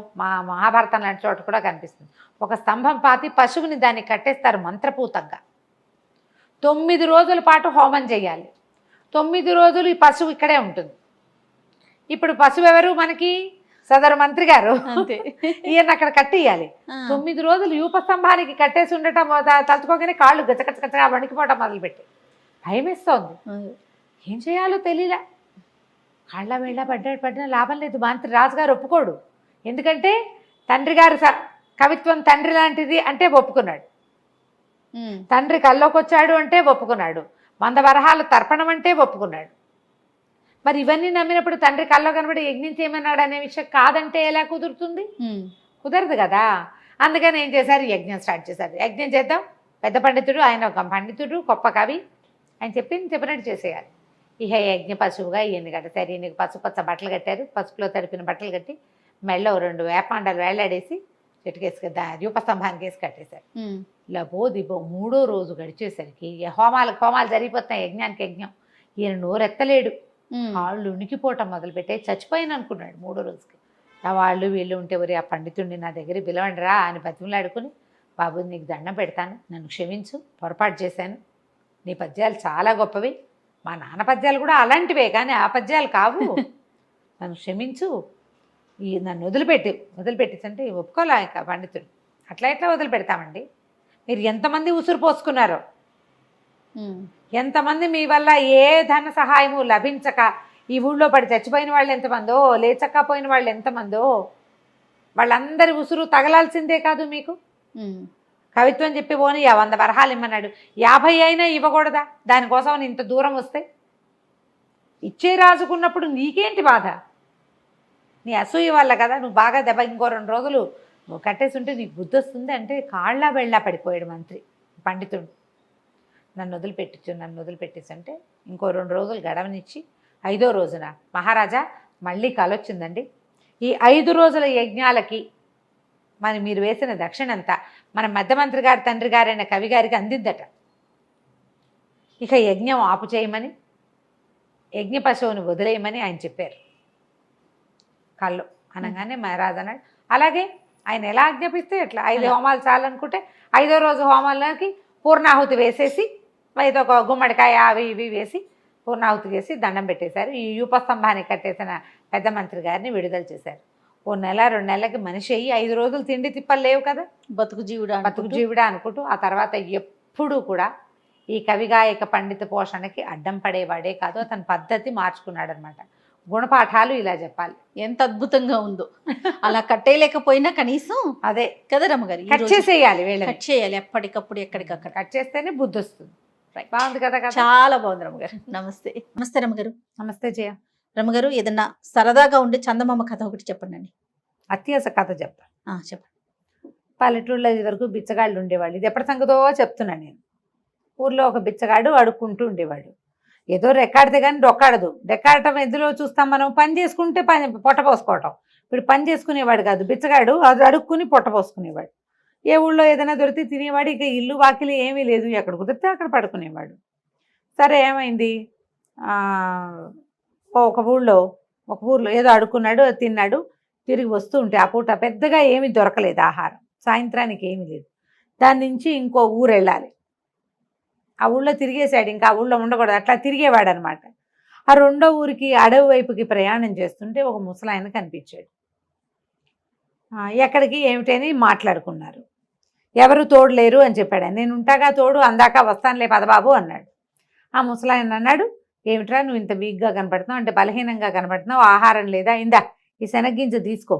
మహాభారతం లాంటి చోట కూడా కనిపిస్తుంది. ఒక స్తంభం పాతి పశువుని దాన్ని కట్టేస్తారు మంత్రపూతంగా. 9 రోజుల పాటు హోమం చేయాలి. 9 రోజులు ఈ పశువు ఇక్కడే ఉంటుంది. ఇప్పుడు పశువు ఎవరు మనకి? సదరు మంత్రి గారు. అంతే. ఈయన అక్కడ కట్టేయాలి. 9 రోజులు యూపస్తంభానికి కట్టేసి ఉండటం తలుచుకోగానే కాళ్ళు గచ్చగచ్చగచ్చగా వణికిపోవటం మొదలుపెట్టి భయమేస్తోంది. ఏం చేయాలో తెలియలే. కాళ్ళ వేళ్ళ పడ్డా లాభం లేదు. మంత్రి రాజుగారు ఒప్పుకోడు. ఎందుకంటే తండ్రి గారు కవిత్వం తండ్రి లాంటిది అంటే ఒప్పుకున్నాడు. తండ్రి కల్లోకి వచ్చాడు అంటే ఒప్పుకున్నాడు. 100 వరహాలు తర్పణం అంటే ఒప్పుకున్నాడు. మరి ఇవన్నీ నమ్మినప్పుడు తండ్రి కల్లో కనబడి యజ్ఞం చేయమన్నాడు అనే విషయం కాదంటే ఎలా కుదురుతుంది? కుదరదు కదా. అందుకని ఏం చేశారు? యజ్ఞం స్టార్ట్ చేశారు. యజ్ఞం చేద్దాం, పెద్ద పండితుడు, ఆయన ఒక పండితుడు, గొప్ప కవి, ఆయన చెప్పినట్టు చేసేయాలి. ఇహ యజ్ఞ పశువుగా ఈయన కట్టారు. ఈయనకి పసుపచ్చ బట్టలు కట్టారు. పసుపులో తడిపిన బట్టలు కట్టి మెళ్ళో 2 వేపాండాలు వేలాడేసి చెట్టుకేసి రూపస్తంభానికి వేసి కట్టేశారు. లబో దిబో 3వ రోజు గడిచేసరికి హోమాలు జరిగిపోతున్నాయి. యజ్ఞం ఈయన నోరెత్తలేడు. కాళ్ళు ఉనికిపోవటం మొదలుపెట్టే చచ్చిపోయాను అనుకున్నాడు 3వ రోజుకి. ఆ వాళ్ళు వీళ్ళు ఉంటే వరి ఆ పండితుడిని నా దగ్గర పిలవండి రా అని బతిమలాడుకుని, బాబు నీకు దండం పెడతాను, నన్ను క్షమించు, పొరపాటు చేశాను, నీ పద్యాలు చాలా గొప్పవి, మా నాన్న పద్యాలు కూడా అలాంటివే కానీ ఆ పద్యాలు కావు, నన్ను క్షమించు, నన్ను వదిలిపెట్టేసంటే ఒప్పుకోలే పండితుడు. ఎట్లా వదిలిపెడతామండి? మీరు ఎంతమంది ఉసురు పోసుకున్నారో, ఎంతమంది మీ వల్ల ఏ ధన సహాయము లభించక ఈ ఊళ్ళో పడి చచ్చిపోయిన వాళ్ళు ఎంతమందో, లేచక్కపోయిన వాళ్ళు ఎంతమందో, వాళ్ళందరి ఉసురు తగలాల్సిందే కాదు మీకు. కవిత్వం చెప్పి పోనీ 100 వరహాలు ఇమ్మన్నాడు, 50 అయినా ఇవ్వకూడదా? దానికోసం ఇంత దూరం వస్తే ఇచ్చే రాజుకున్నప్పుడు నీకేంటి బాధ? నీ అసూయ వల్ల కదా. నువ్వు బాగా దెబ్బ ఇంకో 2 రోజులు నువ్వు కట్టేసి ఉంటే నీకు బుద్ధి వస్తుంది అంటే కాళ్ళ బెళ్ళ పడిపోయాడు మంత్రి పండితుడు. నన్ను వదిలిపెట్టేసి అంటే ఇంకో 2 రోజులు గడవనిచ్చి 5వ రోజున మహారాజా మళ్ళీ కలొచ్చిందండి, ఈ 5 రోజుల యజ్ఞాలకి మీరు వేసిన దక్షిణంతా మన మధ్యమంత్రి గారి తండ్రి గారైన కవి గారికి అందిద్దట. ఇక యజ్ఞం ఆపు చేయమని, యజ్ఞ పశువుని వదిలేయమని ఆయన చెప్పారు. కళ్ళు అనగానే మహారాజు అన్నాడు, అలాగే ఆయన ఎలా ఆజ్ఞాపిస్తే ఎట్లా. 5 హోమాలు చాలనుకుంటే 5వ రోజు హోమాలకి పూర్ణాహుతి వేసేసి ఏదో ఒక గుమ్మడికాయ అవి ఇవి వేసి పూర్ణాహుతి చేసి దండం పెట్టేశారు. ఈ యూపస్తంభాన్ని కట్టేసిన పెద్ద మంత్రి గారిని విడుదల చేశారు. 1 నెల 2 నెలలకి మనిషి అయ్యి 5 రోజులు తిండి తిప్పలు లేవు కదా, బతుకు జీవుడా అనుకుంటూ ఆ తర్వాత ఎప్పుడూ కూడా ఈ కవిగాయక పండిత పోషణకి అడ్డం పడేవాడే కాదు. అతని పద్ధతి మార్చుకున్నాడు అనమాట. గుణపాఠాలు ఇలా చెప్పాలి. ఎంత అద్భుతంగా ఉందో. అలా కట్టేయలేకపోయినా కనీసం అదే కదా రమ్మగారు, కట్ చేసేయాలి, కట్ చేయాలి ఎప్పటికప్పుడు, ఎక్కడికక్కడ కట్ చేస్తేనే బుద్ధి వస్తుంది. బాగుంది కదా, చాలా బాగుంది రమ్మగారు. నమస్తే రమ్మగారు. నమస్తే జయ. రమ్మగారు, ఏదన్నా సరదాగా ఉండే చందమామ కథ ఒకటి చెప్పండి. అత్యాస కథ చెప్తాను. చెప్పండి. పల్లెటూళ్ళలో ఇది వరకు బిచ్చగాళ్ళు ఉండేవాళ్ళు. ఇది ఎప్పటి సంగతో చెప్తున్నాను నేను. ఊర్లో ఒక బిచ్చగాడు అడుక్కుంటూ ఉండేవాడు. ఏదో రెక్కాడితే కానీ డొక్కాడదు. రెక్కాడటం ఎందులో చూస్తాం మనం? పని చేసుకుంటే పొట్ట పోసుకోవటం. ఇప్పుడు పని చేసుకునేవాడు కాదు బిచ్చగాడు, అది అడుక్కుని పొట్ట పోసుకునేవాడు. ఏ ఊళ్ళో ఏదైనా దొరికితే తినేవాడు. ఇక ఇల్లు వాకిలి ఏమీ లేదు, ఎక్కడ కుదిరితే అక్కడ పడుకునేవాడు. సరే ఏమైంది, ఒక ఊళ్ళో ఏదో అడుక్కున్నాడు, తిన్నాడు. తిరిగి వస్తూ ఉంటే ఆ పూట పెద్దగా ఏమీ దొరకలేదు ఆహారం, సాయంత్రానికి ఏమీ లేదు. దాని నుంచి ఇంకో ఊరు వెళ్ళాలి. ఆ ఊళ్ళో తిరిగేశాడు, ఇంకా ఆ ఊళ్ళో ఉండకూడదు, అట్లా తిరిగేవాడు అనమాట. ఆ 2వ ఊరికి అడవి వైపుకి ప్రయాణం చేస్తుంటే ఒక ముసలాయన కనిపించాడు. ఎక్కడికి ఏమిటని మాట్లాడుకున్నారు. ఎవరు తోడు లేరు అని చెప్పాడు. నేను ఉంటాగా తోడు, అందాక వస్తానులే పదబాబు అన్నాడు. ఆ ముసలాయన అన్నాడు, ఏమిట్రా నువ్వు ఇంత వీక్గా కనపడుతున్నావు, అంటే బలహీనంగా కనపడుతున్నావు, ఆహారం లేదా, ఇందా ఈ శనగ్గింజ తీసుకో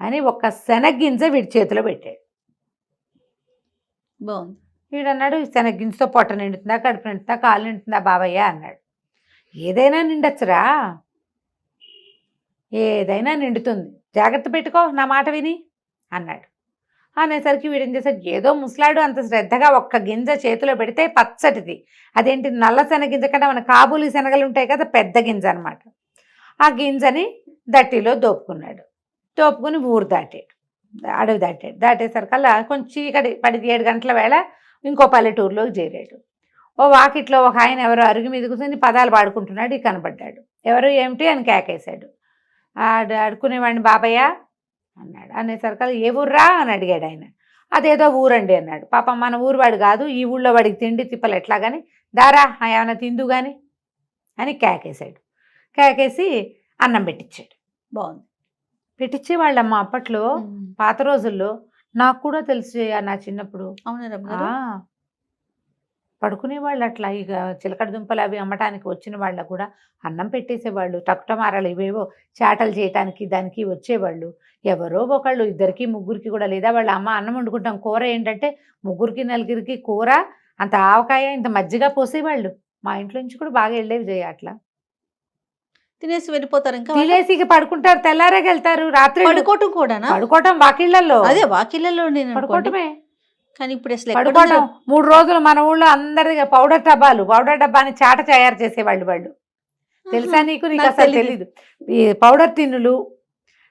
అని ఒక శనగ్గింజ వీడి చేతిలో పెట్టాడు. బాగుంది. వీడన్నాడు, శనగ్గింజతో పొట్ట నిండుతుందా, కడుపు నిండుతుందా, కాలు నిండుతుందా బాబయ్య అన్నాడు. ఏదైనా నిండొచ్చురా, ఏదైనా నిండుతుంది, జాగ్రత్త పెట్టుకో నా మాట విని అన్నాడు. అనేసరికి వీడేం చేశాడు, ఏదో ముసలాడు అంత శ్రద్ధగా ఒక్క గింజ చేతిలో పెడితే పచ్చటిది, అదేంటి నల్ల శనగింజ కన్నా మన కాబూలి శనగలు ఉంటాయి కదా, పెద్ద గింజ అనమాట. ఆ గింజని దట్టిలో దోపుకున్నాడు. దోపుకుని ఊరు దాటాడు, అడవి దాటాడు. దాటేసరికల్లా కొంచెం చీకటి పడి 7 గంటల వేళ ఇంకో పల్లెటూరులోకి చేరాడు. ఓ వాకిట్లో ఒక ఆయన ఎవరో అరుగు మీద కూర్చొని పదాలు పాడుకుంటున్నాడు. కనబడ్డాడు. ఎవరు ఏమిటి అని కేకేశాడు. అడుక్కునేవాడిని బాబయ్య అన్నాడు. అనేసరికల్లా ఏ ఊర్రా అని అడిగాడు ఆయన. అదేదో ఊరండి అన్నాడు. పాపం మన ఊరు వాడు కాదు, ఈ ఊళ్ళో వాడికి తిండి తిప్పలు ఎట్లా కానీ, దారా ఏమైనా తిందు కానీ అని కేకేశాడు. కేకేసి అన్నం పెట్టించాడు. బాగుంది. పెట్టించేవాళ్ళమ్మ అప్పట్లో, పాత రోజుల్లో. నాకు కూడా తెలిసి నా చిన్నప్పుడు అవునా రమ్మగారు? పడుకునేవాళ్ళు అట్లా. ఇక చిలకడ దుంపలు అవి అమ్మటానికి వచ్చిన వాళ్ళకు కూడా అన్నం పెట్టేసేవాళ్ళు. టకుటమారాలు ఇవేవో చాటలు చేయటానికి దానికి వచ్చేవాళ్ళు. ఎవరో ఒకళ్ళు, ఇద్దరికి ముగ్గురికి కూడా, లేదా వాళ్ళ అమ్మ అన్నం వండుకుంటాం, కూర ఏంటంటే ముగ్గురికి నలుగురికి కూర, అంత ఆవకాయ, ఇంత మజ్జిగ పోసేవాళ్ళు. మా ఇంట్లో నుంచి కూడా బాగా వెళ్ళేవి జయ అట్లా. తినేసి వెళ్ళిపోతారు ఇంకా వాళ్ళు? తినేసి ఇక పడుకుంటారు, తెల్లారాకి వెళ్తారు. రాత్రి పడుకోవటం కూడానా? పడుకోవటం వాకిళ్లలో, అదే వాకిళ్ళలో నేను అనుకోండి. పడుకోవటమే. కానీ ఇప్పుడు అసలు ఎక్కడ పడుకోవటం 3 రోజులు మన ఊళ్ళో అందరి పౌడర్ డబ్బాని చాట తయారు చేసేవాళ్ళు వాళ్ళు. తెలుసా నీకు? నీకు నాకు అసలు తెలీదు. తెలీదు. ఈ పౌడర్ టిన్నులు,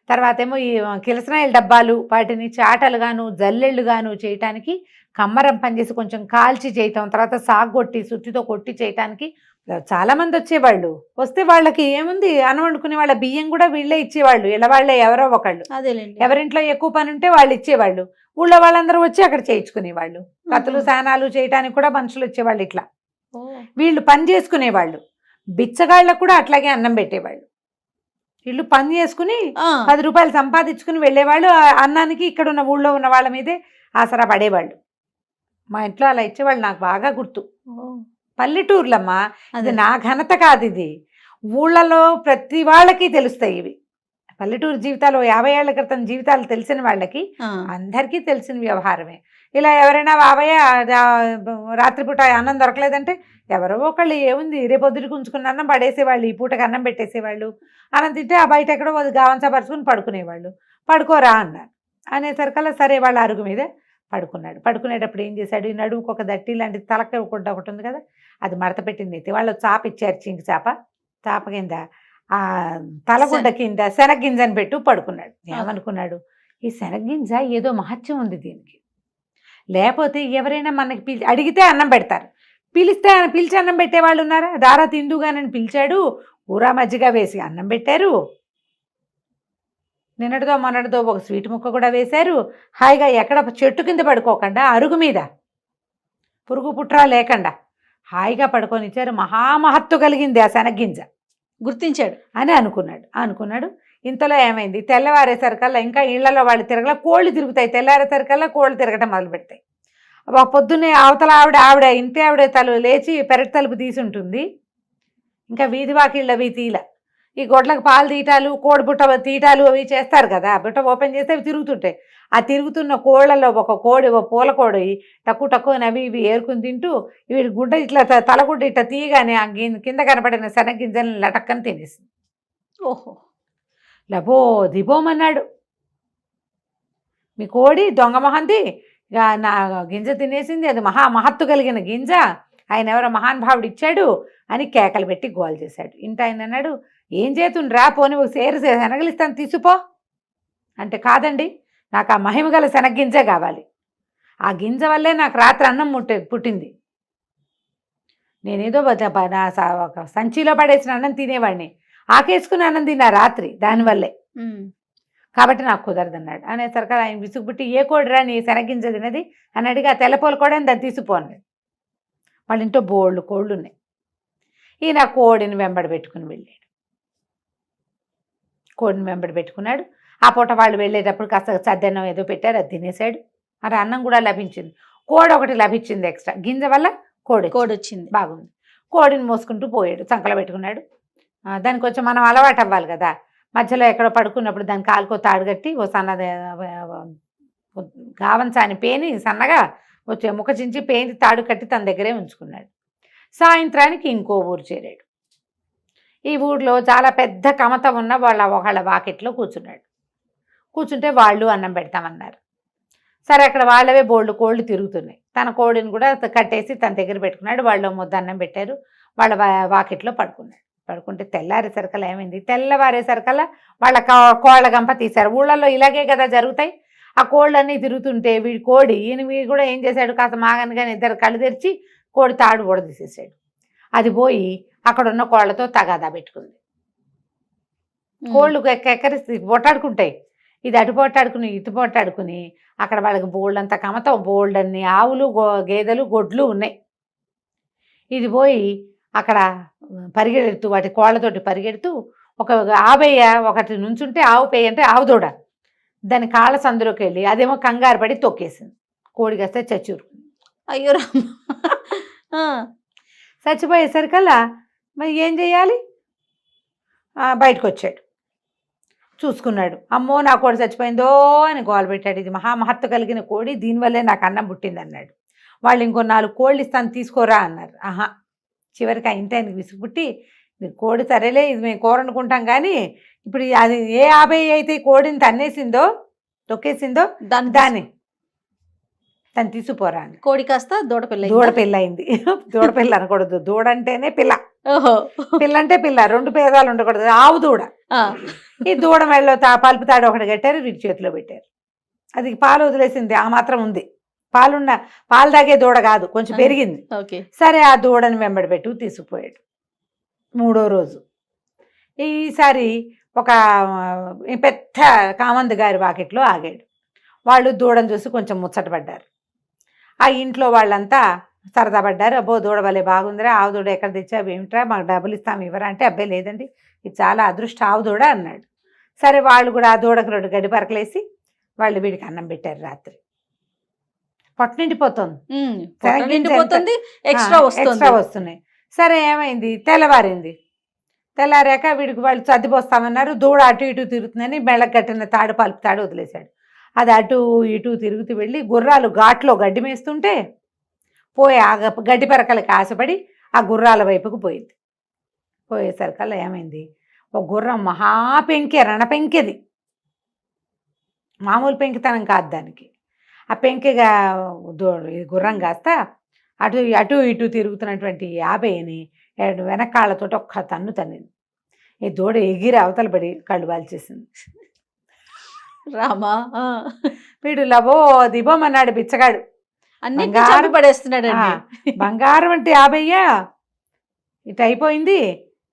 తర్వాత ఏమో ఈ కిరసనాయిల డబ్బాలు, వాటిని చాటలుగాను జల్లెళ్ళుగాను చేయటానికి కమ్మరం పనిచేసి కొంచెం కాల్చి చేయటం, తర్వాత సాగు కొట్టి సుత్తితో కొట్టి చేయటానికి చాలా మంది వచ్చేవాళ్ళు. వస్తే వాళ్ళకి ఏముంది, అన్నం వండుకునే వాళ్ళ బియ్యం కూడా వీళ్ళే ఇచ్చేవాళ్ళు. ఇలా వాళ్ళే ఎవరో ఒకళ్ళు, అదేలేండి. ఎవరింట్లో ఎక్కువ పని ఉంటే వాళ్ళు ఇచ్చేవాళ్ళు. ఊళ్ళో వాళ్ళందరూ వచ్చి అక్కడ చేయించుకునేవాళ్ళు. కత్తులు సానాలు చేయటానికి కూడా మనుషులు వచ్చేవాళ్ళు. ఇట్లా ఓ, వీళ్ళు పని చేసుకునేవాళ్ళు. బిచ్చగాళ్ళకు కూడా అట్లాగే అన్నం పెట్టేవాళ్ళు. వీళ్ళు పని చేసుకుని ఆ, 10 రూపాయలు సంపాదించుకుని వెళ్ళేవాళ్ళు. ఆ అన్నానికి ఇక్కడ ఉన్న ఊళ్ళో ఉన్న వాళ్ళ మీదే ఆసరా పడేవాళ్ళు. మా ఇంట్లో అలా ఇచ్చేవాళ్ళు, నాకు బాగా గుర్తు. ఓ, పల్లెటూర్లమ్మా, అదే. ఇది నా ఘనత కాదు, ఇది ఊళ్ళలో ప్రతి వాళ్ళకి తెలుస్తాయి ఇవి. పల్లెటూరు జీవితాలు, 50 ఏళ్ల క్రితం జీవితాలు తెలిసిన వాళ్ళకి ఆ, అందరికీ తెలిసిన వ్యవహారమే. ఇలా ఎవరైనా బాబయ్య రాత్రిపూట అన్నం దొరకలేదంటే ఎవరో ఒకళ్ళు, ఏముంది రేపొద్దుటికి ఉంచుకున్న అన్నం పడేసేవాళ్ళు, ఈ పూటకి అన్నం పెట్టేసేవాళ్ళు. అన్నం తింటే ఆ బయట ఎక్కడో గావంసా పరుచుకుని పడుకునేవాళ్ళు. పడుకోరా అన్నారు. అనేసరికల్లా సరే వాళ్ళ అరుగు మీద పడుకున్నాడు. పడుకునేటప్పుడు ఏం చేశాడు, ఈ నడుముకు ఒక దట్టి లాంటి తలక ఒకటి ఉంది కదా, అది మడత పెట్టింది ఎత్తి. వాళ్ళు చాప ఇచ్చారు, చింకి చాప కింద ఆ తలగుడ్డ కింద శనగ్గింజని పెట్టు పడుకున్నాడు. ఏమనుకున్నాడు, ఈ శనగ్గింజ ఏదో మహత్యం ఉంది దీనికి, లేకపోతే ఎవరైనా మనకి అడిగితే అన్నం పెడతారు, పిలిచి అన్నం పెట్టేవాళ్ళు ఉన్నారా? దారా తిందుగానని పిలిచాడు, ఊరా మజ్జిగ వేసి అన్నం పెట్టారు. నిన్నటిదో మొన్నటిదో ఒక స్వీట్ ముక్క కూడా వేశారు. హాయిగా ఎక్కడ చెట్టు కింద పడుకోకుండా అరుగు మీద పురుగు పుట్రా లేకుండా హాయిగా పడుకొని ఇచ్చారు. మహామహత్తు కలిగింది ఆ శనగ్గింజ గుర్తించాడు అని అనుకున్నాడు. ఇంతలో ఏమైంది, తెల్లవారేసరికల్లా ఇంకా ఇళ్లలో వాళ్ళు తిరగల, కోళ్ళు తిరుగుతాయి. తెల్లారేసరికల్లా కోళ్ళు తిరగటం మొదలు పెడతాయి. పొద్దున్నే అవతల ఆవిడ ఇంటి ఆవిడ లేచి పెరటి తలుపు తీసి ఉంటుంది. ఇంకా వీధి వాకిళ్ళు అవి తీల, ఈ గొడ్లకు పాలు తీయటాలు, కోడి బుట్ట తీయటాలు అవి చేస్తారు కదా, బుట్ట ఓపెన్ చేస్తే అవి తిరుగుతుంటాయి. ఆ తిరుగుతున్న కోళ్లలో ఒక కోడి, ఒక పూల కోడి టక్కు అవి ఇవి ఏరుకుని తింటూ, వీడి గుడ్డ ఇట్లా తలగుడ్డ ఇట్లా తీయగానే ఆ కింద కనపడిన శనగ్గింజలను లటక్కని తినేసింది. ఓహో, లబో దిబోమన్నాడు, మీ కోడి దొంగ మొహంది నా గింజ తినేసింది, అది మహత్తు కలిగిన గింజ, ఆయన ఎవరో మహానుభావుడు ఇచ్చాడు అని కేకలు పెట్టి గోల్ చేశాడు. ఇంట ఆయన అన్నాడు, ఏం చేతుండ్రా, పోని ఒక సేరు శనగలిస్తాను తీసుకో అంటే, కాదండి నాకు ఆ మహిమగల శనగ్గింజే కావాలి, ఆ గింజ వల్లే నాకు రాత్రి అన్నం పుట్టింది, నేనేదో ఒక సంచిలో పడేసిన అన్నం తినేవాడిని, ఆకేసుకుని అన్నం తిన్నా రాత్రి దానివల్లే, కాబట్టి నాకు కుదరదన్నాడు. అనేసరికి ఆయన విసుగుబుట్టి, ఏ కోడిరా నీ శనగింజ తినది అని అడిగి, ఆ తెల్లపోలు కూడా దాన్ని తీసుకుపోన్నాడు. వాళ్ళ ఇంట్లో బోళ్ళు కోళ్ళు ఉన్నాయి. ఈయన కోడిని వెంబడి పెట్టుకుని వెళ్ళాడు. కోడిని వెంబడి పెట్టుకున్నాడు. ఆ పూట వాళ్ళు వెళ్ళేటప్పుడు కాస్త చద్దన్నం ఏదో పెట్టారు, అది తినేశాడు. మరి అన్నం కూడా లభించింది. కోడి ఒకటి లభించింది ఎక్స్ట్రా, గింజ వల్ల కోడి వచ్చింది. బాగుంది. కోడిని మోసుకుంటూ పోయాడు, చంకలో పెట్టుకున్నాడు. దానికి కొంచెం మనం అలవాటు అవ్వాలి కదా, మధ్యలో ఎక్కడో పడుకున్నప్పుడు దాని కాలుకో తాడు కట్టి ఓ సన్నది గావంచాని పేని సన్నగా వచ్చే ముఖ చించి పేని తాడు కట్టి తన దగ్గరే ఉంచుకున్నాడు. సాయంత్రానికి ఇంకో ఊరు చేరాడు. ఈ ఊర్లో చాలా పెద్ద కమత ఉన్న ఒకళ్ళ వాకిట్లో కూర్చున్నాడు. కూర్చుంటే వాళ్ళు అన్నం పెడతామన్నారు. సరే, అక్కడ వాళ్ళవే బోళ్ళు కోళ్ళు తిరుగుతున్నాయి. తన కోడిని కూడా కట్టేసి తన దగ్గర పెట్టుకున్నాడు. వాళ్ళు ముద్ద అన్నం పెట్టారు. వాళ్ళ వాకిట్లో పడుకున్నాడు. పడుకుంటే తెల్లారేసరికల్లా ఏమైంది, తెల్లవారేసరికల్లా వాళ్ళ కోళ్ళ గంప తీశారు. ఊళ్ళల్లో ఇలాగే కదా జరుగుతాయి. ఆ కోళ్ళన్నీ తిరుగుతుంటే వీడి కోడి, వీడు కూడా ఏం చేశాడు, కాస్త మాగనగానే ఇద్దరు కళ్ళు తెరిచి కోడి తాడు తీసేసాడు. అది పోయి అక్కడ ఉన్న కోళ్ళతో తగాదా పెట్టుకుంది. కోళ్ళు ఎక్కరిసి పొట్టాడుకుంటాయి. ఇది అటు పొట్టాడుకుని ఇటు పొట్టాడుకుని అక్కడ వాళ్ళకి బోల్డంత కమత, బోల్డన్ని ఆవులు గేదెలు గొడ్లు ఉన్నాయి. ఇది పోయి అక్కడ పరిగెడుతూ వాటి కోళ్ళతోటి పరిగెడుతూ ఒక ఆవయ్య ఒకటి నుంచుంటే ఆవు పేయ అంటే ఆవు దూడ దాని కాళ్ళ సందులోకి వెళ్ళి అదేమో కంగారు పడి తొక్కేసింది. కోడి కాస్తే చచ్చూరు. అయ్యో రామ. ఆ, చచ్చిపోయేసరికల్లా మరి ఏం చేయాలి? బయటకు వచ్చాడు, చూసుకున్నాడు. అమ్మో నా కోడి చచ్చిపోయిందో అని గోల పెట్టాడు. ఇది మహామహత్వ కలిగిన కోడి, దీనివల్లే నాకు అన్నం పుట్టింది అన్నాడు. వాళ్ళు ఇంకో 4 కోళ్ళు ఇస్తాను తీసుకోరా అన్నారు. ఆహా, చివరికి ఆ ఇంటి ఆయనకి విసుగుపుట్టి, కోడి సరేలే ఇది మేము కూర అనుకుంటాం కానీ ఇప్పుడు అది ఏ 50 అయితే ఈ కోడిని తన్నేసిందో తొక్కేసిందో దాన్ని తను తీసుకుపోరా అని. కోడి కాస్త దూడ పిల్ల దూడ పిల్ల అయింది. దూడ పిల్ల అనకూడదు, దూడ అంటేనే పిల్ల. ఓహో, పిల్ల అంటే పిల్ల, 2 పేదాలు ఉండకూడదు, ఆవు దూడ. ఈ దూడ మెడలో పలుపు తాడు ఒకటి కట్టారు, వీటి చేతిలో పెట్టారు. అది పాలు వదిలేసింది, ఆ మాత్రం ఉంది. పాలు తాగే దూడ కాదు, కొంచెం పెరిగింది. సరే ఆ దూడని వెంబడి పెట్టు తీసుకుపోయాడు. 3వ రోజు ఈసారి ఒక పెద్ద కామందు గారి వాకిట్లో ఆగాడు. వాళ్ళు దూడను చూసి కొంచెం ముచ్చటపడ్డారు. ఆ ఇంట్లో వాళ్ళంతా సరదా పడ్డారు. అబ్బో దూడ వలే బాగుందిరా, ఆవు దూడ ఎక్కడ తెచ్చావు ఏమిట్రా, మాకు డబ్బులు ఇస్తాము ఇవ్వరా అంటే, అబ్బాయి లేదండి ఇది చాలా అదృష్ట ఆవు దూడ అన్నాడు. సరే వాళ్ళు కూడా ఆ దూడకు 2 గడ్డి పరకలేసి వాళ్ళు వీడికి అన్నం పెట్టారు. రాత్రి పొట్ట నిండిపోతుంది, ఎక్స్ట్రా వస్తున్నాయి. సరే ఏమైంది, తెల్లారాక వీడికి వాళ్ళు సర్దిపోస్తామన్నారు. దూడ అటు ఇటు తిరుగుతుందని మెళ్ళకు కట్టిన తాడు పలుపు తాడు వదిలేశాడు. అది అటు ఇటు తిరుగుతూ వెళ్ళి గుర్రాలు ఘాట్లో గడ్డి మేస్తుంటే పోయి ఆ గడ్డి పరకలకి ఆశపడి ఆ గుర్రాల వైపుకు పోయింది. పోయేసరికల్లా ఏమైంది, ఒక గుర్రం మహాపెంకె, రణపెంకెది, మామూలు పెంకితనం కాదు దానికి. ఆ పెంకెగా గుర్రం కాస్త అటు అటు ఇటు తిరుగుతున్నటువంటి 50ని వెనకాళ్ళతో ఒక్క తన్నింది. ఈ దూడ ఎగిరి అవతల పడి కళ్ళు వాల్చేసింది. రామా, వీడు లబో దిబోమన్నాడు బిచ్చగాడు. అన్ని పడేస్తున్నాడు. బంగారం అంటే 50 ఇటు అయిపోయింది,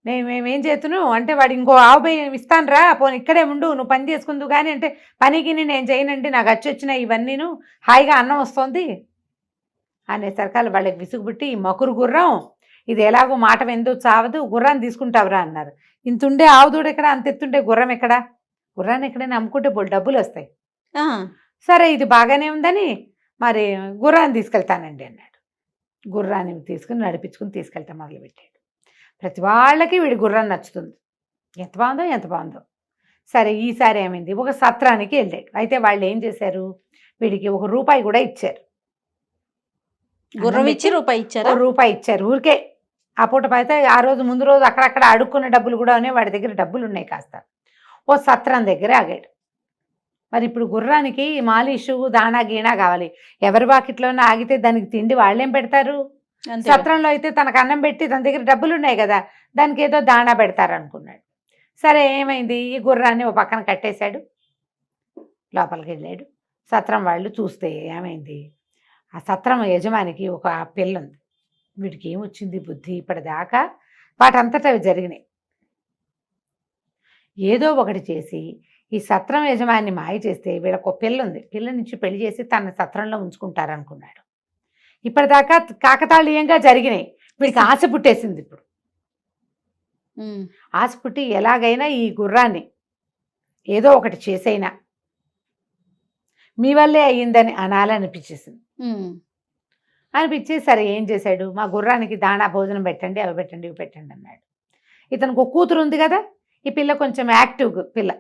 మేమేం చేతును అంటే, వాడు ఇంకో 50 ఇస్తాను రా, పోనీ ఇక్కడే ఉండు, నువ్వు పని చేసుకుందు కానీ అంటే, పనికి నేను చేయనండి, నాకు వచ్చినాయి ఇవన్నీను, హాయిగా అన్నం వస్తుంది అనేసరికాలు వాళ్ళకి విసుగుబుట్టి, మకురు గుర్రం ఇది ఎలాగో మాట వెందు చావదు, గుర్రాన్ని తీసుకుంటావురా అన్నారు. ఇంతుండే ఆవు దూడ ఎక్కడ, అంత ఎత్తుండే గుర్రం ఎక్కడ, గుర్రాన్ని ఎక్కడైనా అమ్ముకుంటే డబ్బులు వస్తాయి. సరే ఇది బాగానే ఉందని మరి గుర్రాన్ని తీసుకెళ్తానండి అన్నాడు. గుర్రాన్ని తీసుకుని నడిపించుకుని తీసుకెళ్తా మొదలుపెట్టాడు. ప్రతి వాళ్ళకి వీడి గుర్రం నచ్చుతుంది, ఎంత బాగుందో. సరే ఈసారి ఏమైంది, ఒక సత్రానికి వెళ్ళాడు. అయితే వాళ్ళు ఏం చేశారు, వీడికి ₹1 కూడా ఇచ్చారు. గుర్రం ఇచ్చి ₹1 ఇచ్చారు ఊరికే. ఆ పూట అయితే ఆ రోజు ముందు రోజు అక్కడక్కడ అడుక్కున్న డబ్బులు కూడా ఉన్నాయి, వాడి దగ్గర డబ్బులు ఉన్నాయి కాస్త. ఓ సత్రం దగ్గర ఆగాడు. మరి ఇప్పుడు గుర్రానికి మాలిషు దాణా గీణా కావాలి. ఎవరి వాకిట్లోనే ఆగితే దానికి తిండి వాళ్ళేం పెడతారు? సత్రంలో అయితే తనకు అన్నం పెట్టి తన దగ్గర డబ్బులు ఉన్నాయి కదా, దానికి ఏదో దాణా పెడతారు అనుకున్నాడు. సరే ఏమైంది, ఈ గుర్రాన్ని ఓ పక్కన కట్టేశాడు, లోపలికి వెళ్ళాడు. సత్రం వాళ్ళు చూస్తే ఏమైంది, ఆ సత్రం యజమానికి ఒక పిల్ల ఉంది. వీడికి ఏమొచ్చింది బుద్ధి, ఇప్పటిదాకా వాటంతటా అవి జరిగినాయి. ఏదో ఒకటి చేసి ఈ సత్రం యజమాని మాయ చేస్తే వీళ్ళకు ఒక పిల్ల ఉంది, పిల్ల నుంచి పెళ్లి చేసి తన సత్రంలో ఉంచుకుంటారనుకున్నాడు. ఇప్పటిదాకా కాకతాళీయంగా జరిగినాయి, వీడికి ఆశ పుట్టేసింది. ఇప్పుడు ఆశ పుట్టి ఎలాగైనా ఈ గుర్రాన్ని ఏదో ఒకటి చేసైనా మీ వల్లే అయ్యిందని అనాలనిపించేసింది. సరే ఏం చేశాడు, మా గుర్రానికి దాణా భోజనం పెట్టండి, అవి పెట్టండి ఇవి పెట్టండి అన్నాడు. ఇతనికి ఒక కూతురు ఉంది కదా, ఈ పిల్ల కొంచెం యాక్టివ్ పిల్ల.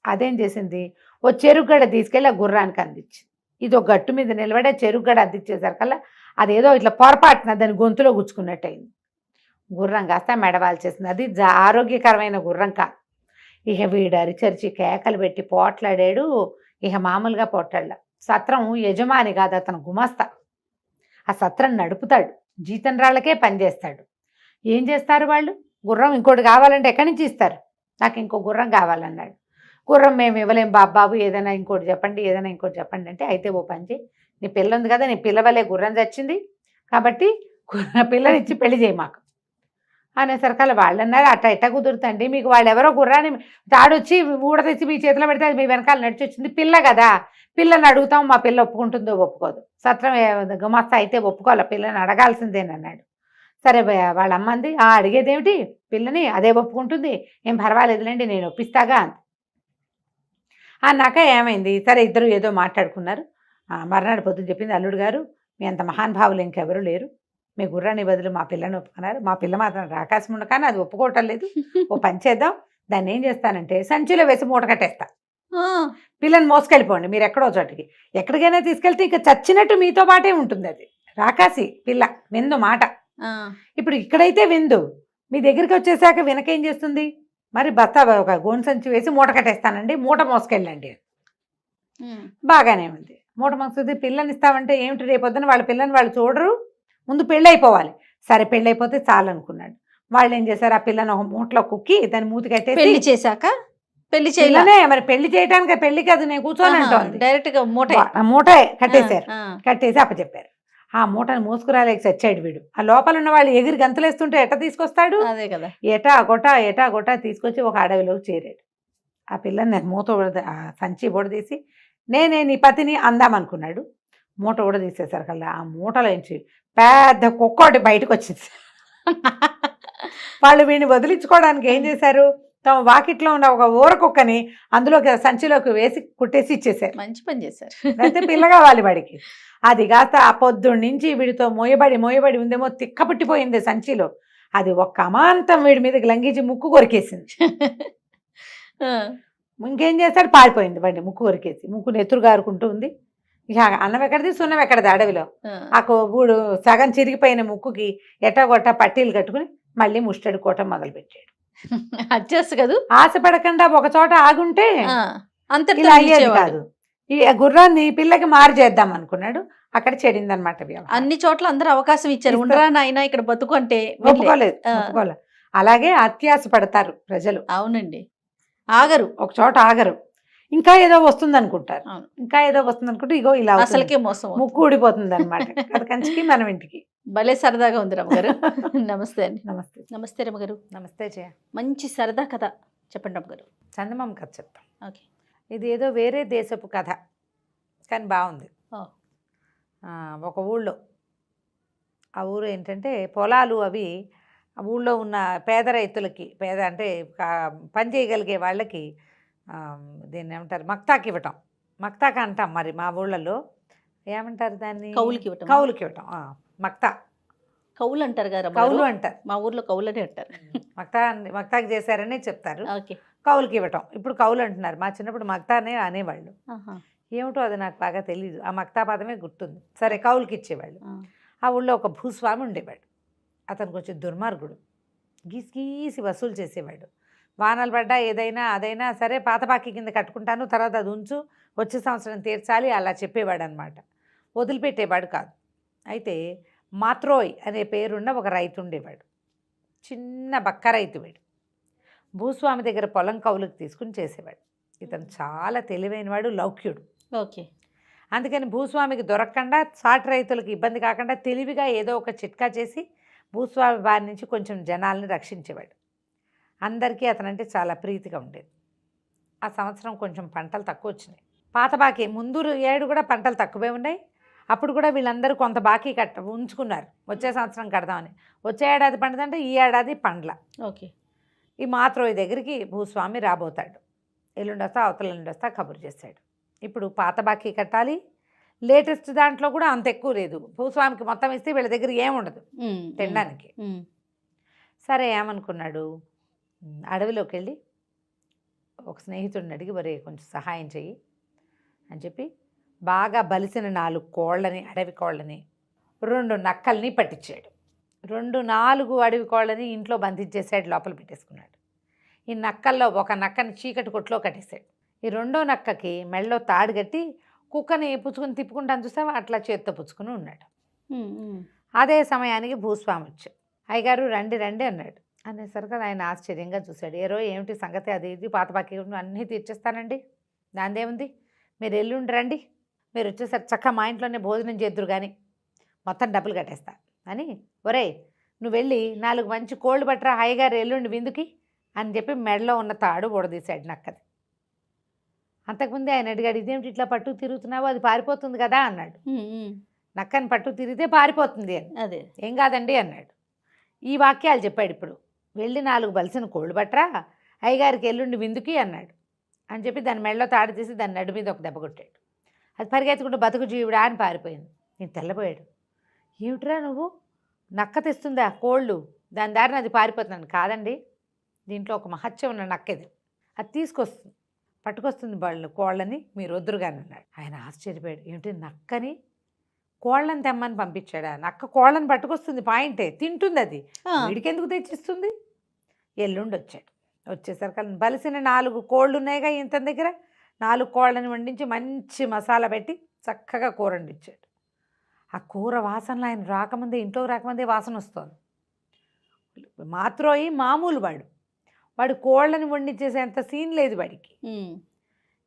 అదేం చేసింది, ఓ చెరుగడ తీసుకెళ్ళి ఆ గుర్రానికి అందించింది. ఇది ఒక గట్టు మీద నిలబడి ఆ చెరుగడ అందించేసరికల్లా అదేదో ఇట్లా పొరపాటున దాని గొంతులో గుచ్చుకున్నట్టు అయింది. గుర్రం కాస్త మెడవాల్చేసింది. అది ఆరోగ్యకరమైన గుర్రం కాదు. ఇక వీడు అరిచరిచి కేకలు పెట్టి పోట్లాడాడు. ఇక మామూలుగా పోట్లాడ. సత్రం యజమాని కాదు, అతను గుమస్తా. ఆ సత్రం నడుపుతాడు, జీతం రాళ్ళకే పనిచేస్తాడు. ఏం చేస్తారు వాళ్ళు, గుర్రం ఇంకోటి కావాలంటే ఎక్కడి నుంచి ఇస్తారు, నాకు ఇంకో గుర్రం కావాలన్నాడు. గుర్రం మేము ఇవ్వలేం బాబాబు, ఏదైనా ఇంకోటి చెప్పండి అంటే, అయితే ఓ పని చేయి, నీ పిల్ల ఉంది కదా, నీ పిల్ల వల్లే గుర్రం చచ్చింది కాబట్టి పిల్లనిచ్చి పెళ్లి చేయి మాకు అనేసరికల్లా వాళ్ళు అన్నారు, అట్ట ఎట్ట కుదురుతండి, మీకు వాళ్ళు ఎవరో గుర్రాన్ని తాడొచ్చి ఊడతెచ్చి మీ చేతిలో పెడితే అది మీ వెనకాల నడిచి వచ్చింది, పిల్ల కదా, పిల్లని అడుగుతాం, మా పిల్ల ఒప్పుకుంటుందో ఒప్పుకోదు, సత్రం గుమాస్తా అయితే ఒప్పుకోవాలి, పిల్లని అడగాల్సిందేనన్నాడు. సరే వాళ్ళ అమ్మంది, అడిగేదేమిటి, పిల్లని అదే ఒప్పుకుంటుంది. ఏం పర్వాలేదులేండి నేను ఒప్పిస్తాగా అంది. అన్నాక ఏమైంది, సరే ఇద్దరు ఏదో మాట్లాడుకున్నారు. మర్నాడు పొద్దున చెప్పింది, అల్లుడు గారు మీ అంత మహానుభావులు ఇంకెవరు లేరు, మీ గుర్రాన్ని బదులు మా పిల్లని ఒప్పుకున్నారు. మా పిల్ల మాత్రం రాకాశం ఉండ కానీ అది ఒప్పుకోవటం లేదు. ఓ పని చేద్దాం, దాన్ని ఏం చేస్తానంటే సంచిలో వేసి మూట కట్టేస్తా, పిల్లని మోసుకెళ్ళిపోండి మీరు ఎక్కడో చోటికి. ఎక్కడికైనా తీసుకెళ్తే ఇక చచ్చినట్టు మీతో పాటే ఉంటుంది. అది రాకాసి పిల్ల, విందు మాట. ఇప్పుడు ఇక్కడైతే విందు, మీ దగ్గరికి వచ్చేసాక వినకేం చేస్తుంది, మరి బస్తా ఒక గోను సంచి వేసి మూట కట్టేస్తానండి, మూట మోసుకెళ్ళండి. బాగానే ఉంది, మూట మోస్తుంది. పిల్లని ఇస్తామంటే ఏమిటి, రేపొద్దున వాళ్ళ పిల్లని వాళ్ళు చూడరు, ముందు పెళ్ళైపోవాలి. సరే పెళ్ళైపోతే చాలనుకున్నాడు. వాళ్ళు ఏం చేశారు, ఆ పిల్లని ఒక మూటలో కుక్కి దాన్ని మూతి కట్టేసి పెళ్లి చేశాక పెళ్లి చేయలే, మరి పెళ్లి చేయడానికి పెళ్లి కాదు నేను కూర్చొని అంటోంది, డైరెక్ట్ గా మూట కట్టేశారు. కట్టేసి అప్పచెప్పారు. ఆ మూటను మోసుకురాలేక చచ్చాడు వీడు. ఆ లోపల ఉన్న వాళ్ళు ఎగిరి గంతలేస్తుంటే ఎట్ట తీసుకొస్తాడు, అదే కదా, ఎటా గొటా తీసుకొచ్చి ఒక అడవిలోకి చేరాడు. ఆ పిల్లని మూత ఆ సంచి ఊడదీసి నేనే నీ పతిని అందామనుకున్నాడు. మూట ఊడదీసేసారు కల్లా ఆ మూటలోంచి పెద్ద కుక్కోటి బయటకు వచ్చింది. వాళ్ళు వీడిని వదిలించుకోవడానికి ఏం చేశారు, తమ వాకిట్లో ఉన్న ఒక ఊర కుక్కని అందులోకి సంచిలోకి వేసి కుట్టేసి ఇచ్చేసారు. మంచి పని చేశారు. అయితే పిల్ల కావాలి వాడికి. అది కాస్త ఆ పొద్దున్న నుంచి వీడితో మోయబడి ఉందేమో, తిక్క పుట్టిపోయింది సంచిలో. అది ఒక్క అమాంతం వీడి మీదకి లంఘించి ముక్కు కొరికేసింది. ఇంకేం చేస్తాడు, పారిపోయింది బండి, ముక్కు కొరికేసి. ముక్కు నెత్తురు గారుకుంటూ ఉంది. ఇక అన్నం ఎక్కడిది సున్నం ఎక్కడిది అడవిలో. ఆ కొవ్వుడు సగం చిరిగిపోయిన ముక్కుకి ఎట్టగొట్ట పట్టీలు కట్టుకుని మళ్ళీ ముష్టడి కోట మొదలుపెట్టాడు. అడ్జస్ట్ కదా, ఆశపడకుండా ఒక చోట ఆగుంటే అంత ఇలా అయ్యేది కాదు. ఈ గుర్రాన్ని పిల్లకి మారు చేద్దాం అనుకున్నాడు, అక్కడ చెడిందనమాట. అన్ని చోట్ల అందరూ అవకాశం ఇచ్చారు, ఉండరా నాయనా ఇక్కడ బతుకు అంటే ఒప్పుకోలేదు. అలాగే అత్యాశ పడతారు ప్రజలు. అవునండి, ఆగరు, ఒక చోట ఆగరు. ఇంకా ఏదో వస్తుంది అనుకుంటారు, ఇగో ఇలా అసలుకే మోసం, ముక్కు ఊడిపోతుంది అనమాట. అది కంచికి మనం ఇంటికి. భలే సరదాగా ఉంది రమ్మగారు. నమస్తే అండి. నమస్తే. నమస్తే రమ్మగారు. నమస్తే జయ. మంచి సరదా కథ చెప్పండి రమ్మగారు. చందమామ కథ చెప్తాం. ఓకే. ఇది ఏదో వేరే దేశపు కథ కానీ బాగుంది. ఒక ఊళ్ళో, ఆ ఊరు ఏంటంటే పొలాలు అవి ఆ ఊళ్ళో ఉన్న పేద రైతులకి, పేద అంటే పని చేయగలిగే వాళ్ళకి దీన్ని ఏమంటారు, మక్తాకి ఇవ్వటం. మక్తాక అంటాం మరి మా ఊళ్ళలో ఏమంటారు దాన్ని, కౌలుకి ఇవ్వటం. మక్తా కౌలు అంటారు కదా, కౌలు అంటారు. మా ఊర్లో కౌలు అని అంటారు. మక్తాకి చేశారని చెప్తారు. ఓకే. కౌలుకి ఇవ్వటం ఇప్పుడు కౌలు అంటున్నారు. మా చిన్నప్పుడు మక్తానే అనేవాళ్ళు. ఏమిటో అది నాకు బాగా తెలీదు, ఆ మక్తా పదమే గుర్తుంది. సరే కౌలుకి ఇచ్చేవాళ్ళు. ఆ ఊళ్ళో ఒక భూస్వామి ఉండేవాడు. అతనికి వచ్చి దుర్మార్గుడు, గీసి వసూలు చేసేవాడు. వానలు పడ్డా ఏదైనా అదైనా సరే పాత బాకీ కింద కట్టుకుంటాను, తర్వాత అది ఉంచు, వచ్చే సంవత్సరం తీర్చాలి అలా చెప్పేవాడు అనమాట. వదిలిపెట్టేవాడు కాదు. అయితే మాత్రోయ్ అనే పేరున్న ఒక రైతు ఉండేవాడు. చిన్న బక్క రైతు వీడు. భూస్వామి దగ్గర పొలం కౌలుకి తీసుకుని చేసేవాడు. ఇతను చాలా తెలివైనవాడు, లౌక్యుడు. ఓకే. అందుకని భూస్వామికి దొరకకుండా, సాటి రైతులకు ఇబ్బంది కాకుండా తెలివిగా ఏదో ఒక చిట్కా చేసి భూస్వామి బారి నుంచి కొంచెం జనాల్ని రక్షించేవాడు. అందరికీ అతనంటే చాలా ప్రీతిగా ఉండేది. ఆ సంవత్సరం కొంచెం పంటలు తక్కువ వచ్చినాయి. పాత బాకీ ముందు ఏడు కూడా పంటలు తక్కువే ఉన్నాయి. అప్పుడు కూడా వీళ్ళందరూ కొంత బాకీ ఉంచుకున్నారు, వచ్చే సంవత్సరం కడదామని. వచ్చే ఏడాది పండుదంటే ఈ ఏడాది పండ్ల. ఓకే. ఈ మాత్రోయి దగ్గరికి భూస్వామి రాబోతాడు. ఎల్లుండి వస్తా అవతల ఎల్లుండి వస్తా కబురు చేశాడు. ఇప్పుడు పాత బాకీ కట్టాలి, లేటెస్ట్ దాంట్లో కూడా అంత ఎక్కువ లేదు. భూస్వామికి మొత్తం ఇస్తే వీళ్ళ దగ్గర ఏముండదు తినడానికి. సరే ఏమనుకున్నాడు, అడవిలోకి వెళ్ళి ఒక స్నేహితుడిని అడిగి వరే కొంచెం సహాయం చెయ్యి అని చెప్పి బాగా బలిసిన 4 కోళ్ళని, అడవి కోళ్ళని, 2 నక్కల్ని పట్టించాడు. 4 అడవి కోళ్ళని ఇంట్లో బంధించేసాడు, లోపల పెట్టేసుకున్నాడు. ఈ నక్కల్లో ఒక నక్కని చీకటి కొట్లో కట్టేశాడు. ఈ 2వ నక్కకి మెళ్ళలో తాడు కట్టి కుక్కని పుచ్చుకుని తిప్పుకుంటాను చూస్తావా, అట్లా చేత్తో పుచ్చుకుని ఉన్నాడు. అదే సమయానికి భూస్వామి వచ్చాడు. అయ్యగారు రండి రండి అన్నాడు. అనేసరికి ఆయన ఆశ్చర్యంగా చూశాడు. ఏమిటి సంగతి, అది ఇది పాత బాకీ అన్నీ తీర్చేస్తానండి, దాందేముంది, మీరు ఎల్లుండి రండి, మీరు వచ్చేసరికి చక్కగా మా ఇంట్లోనే భోజనం చేద్దురు కానీ మొత్తం డబ్బులు కట్టేస్తా అని. ఒరేయ్ నువ్వు వెళ్ళి 4 మంచి కోళ్ళు పట్టరా హాయిగారు ఎల్లుండి విందుకి అని చెప్పి మెడలో ఉన్న తాడు ఊడదీశాడు నక్కది. అంతకుముందే ఆయన అడిగాడు, ఇదేమిటి ఇట్లా పట్టు తిరుగుతున్నావు, అది పారిపోతుంది కదా అన్నాడు. నక్కని పట్టు తిరిగితే పారిపోతుంది అని. అదే ఏం కాదండి అన్నాడు. ఈ వాక్యాలు చెప్పాడు. ఇప్పుడు వెళ్ళి 4 బలిసిన కోళ్ళు పట్టరా, అయ్యగారికి ఎల్లుండి విందుకి అన్నాడు. అని చెప్పి దాని మెడలో తాడు తీసి దాని నడు మీద ఒక దెబ్బ కొట్టాడు. అది పరిగెత్తుకుంటూ బతుకు జీవుడా అని పారిపోయింది. నేను తెల్లబోయాడు. ఏమిట్రా నువ్వు, నక్క తెస్తుందా కోళ్ళు, దాని దారిని అది పారిపోతున్నాను. కాదండి, దీంట్లో ఒక మహత్యం ఉన్న నక్క ఇది, అది తీసుకొస్తుంది, పట్టుకొస్తుంది వాళ్ళు కోళ్ళని, మీరు వద్దురుగాని అన్నాడు. ఆయన ఆశ్చర్యపోయాడు. ఏమిటి నక్కని కోళ్ళని తెమ్మని పంపించాడా? నక్క కోళ్ళని పట్టుకొస్తుంది, పాయింటే, తింటుంది, అది వీడికెందుకు తెచ్చిస్తుంది? ఎల్లుండి వచ్చాడు. వచ్చేసరికి బలిసిన 4 కోళ్ళు ఉన్నాయిగా ఇంత దగ్గర, 4 కోళ్ళని వండించి మంచి మసాలా పెట్టి చక్కగా కూర వండించాడు. ఆ కూర వాసనలో ఆయన రాకముందే, ఇంట్లోకి రాకముందే వాసన వస్తుంది. మాత్రోయి మామూలు వాడు కోళ్ళని వండించేసేంత సీన్ లేదు వాడికి.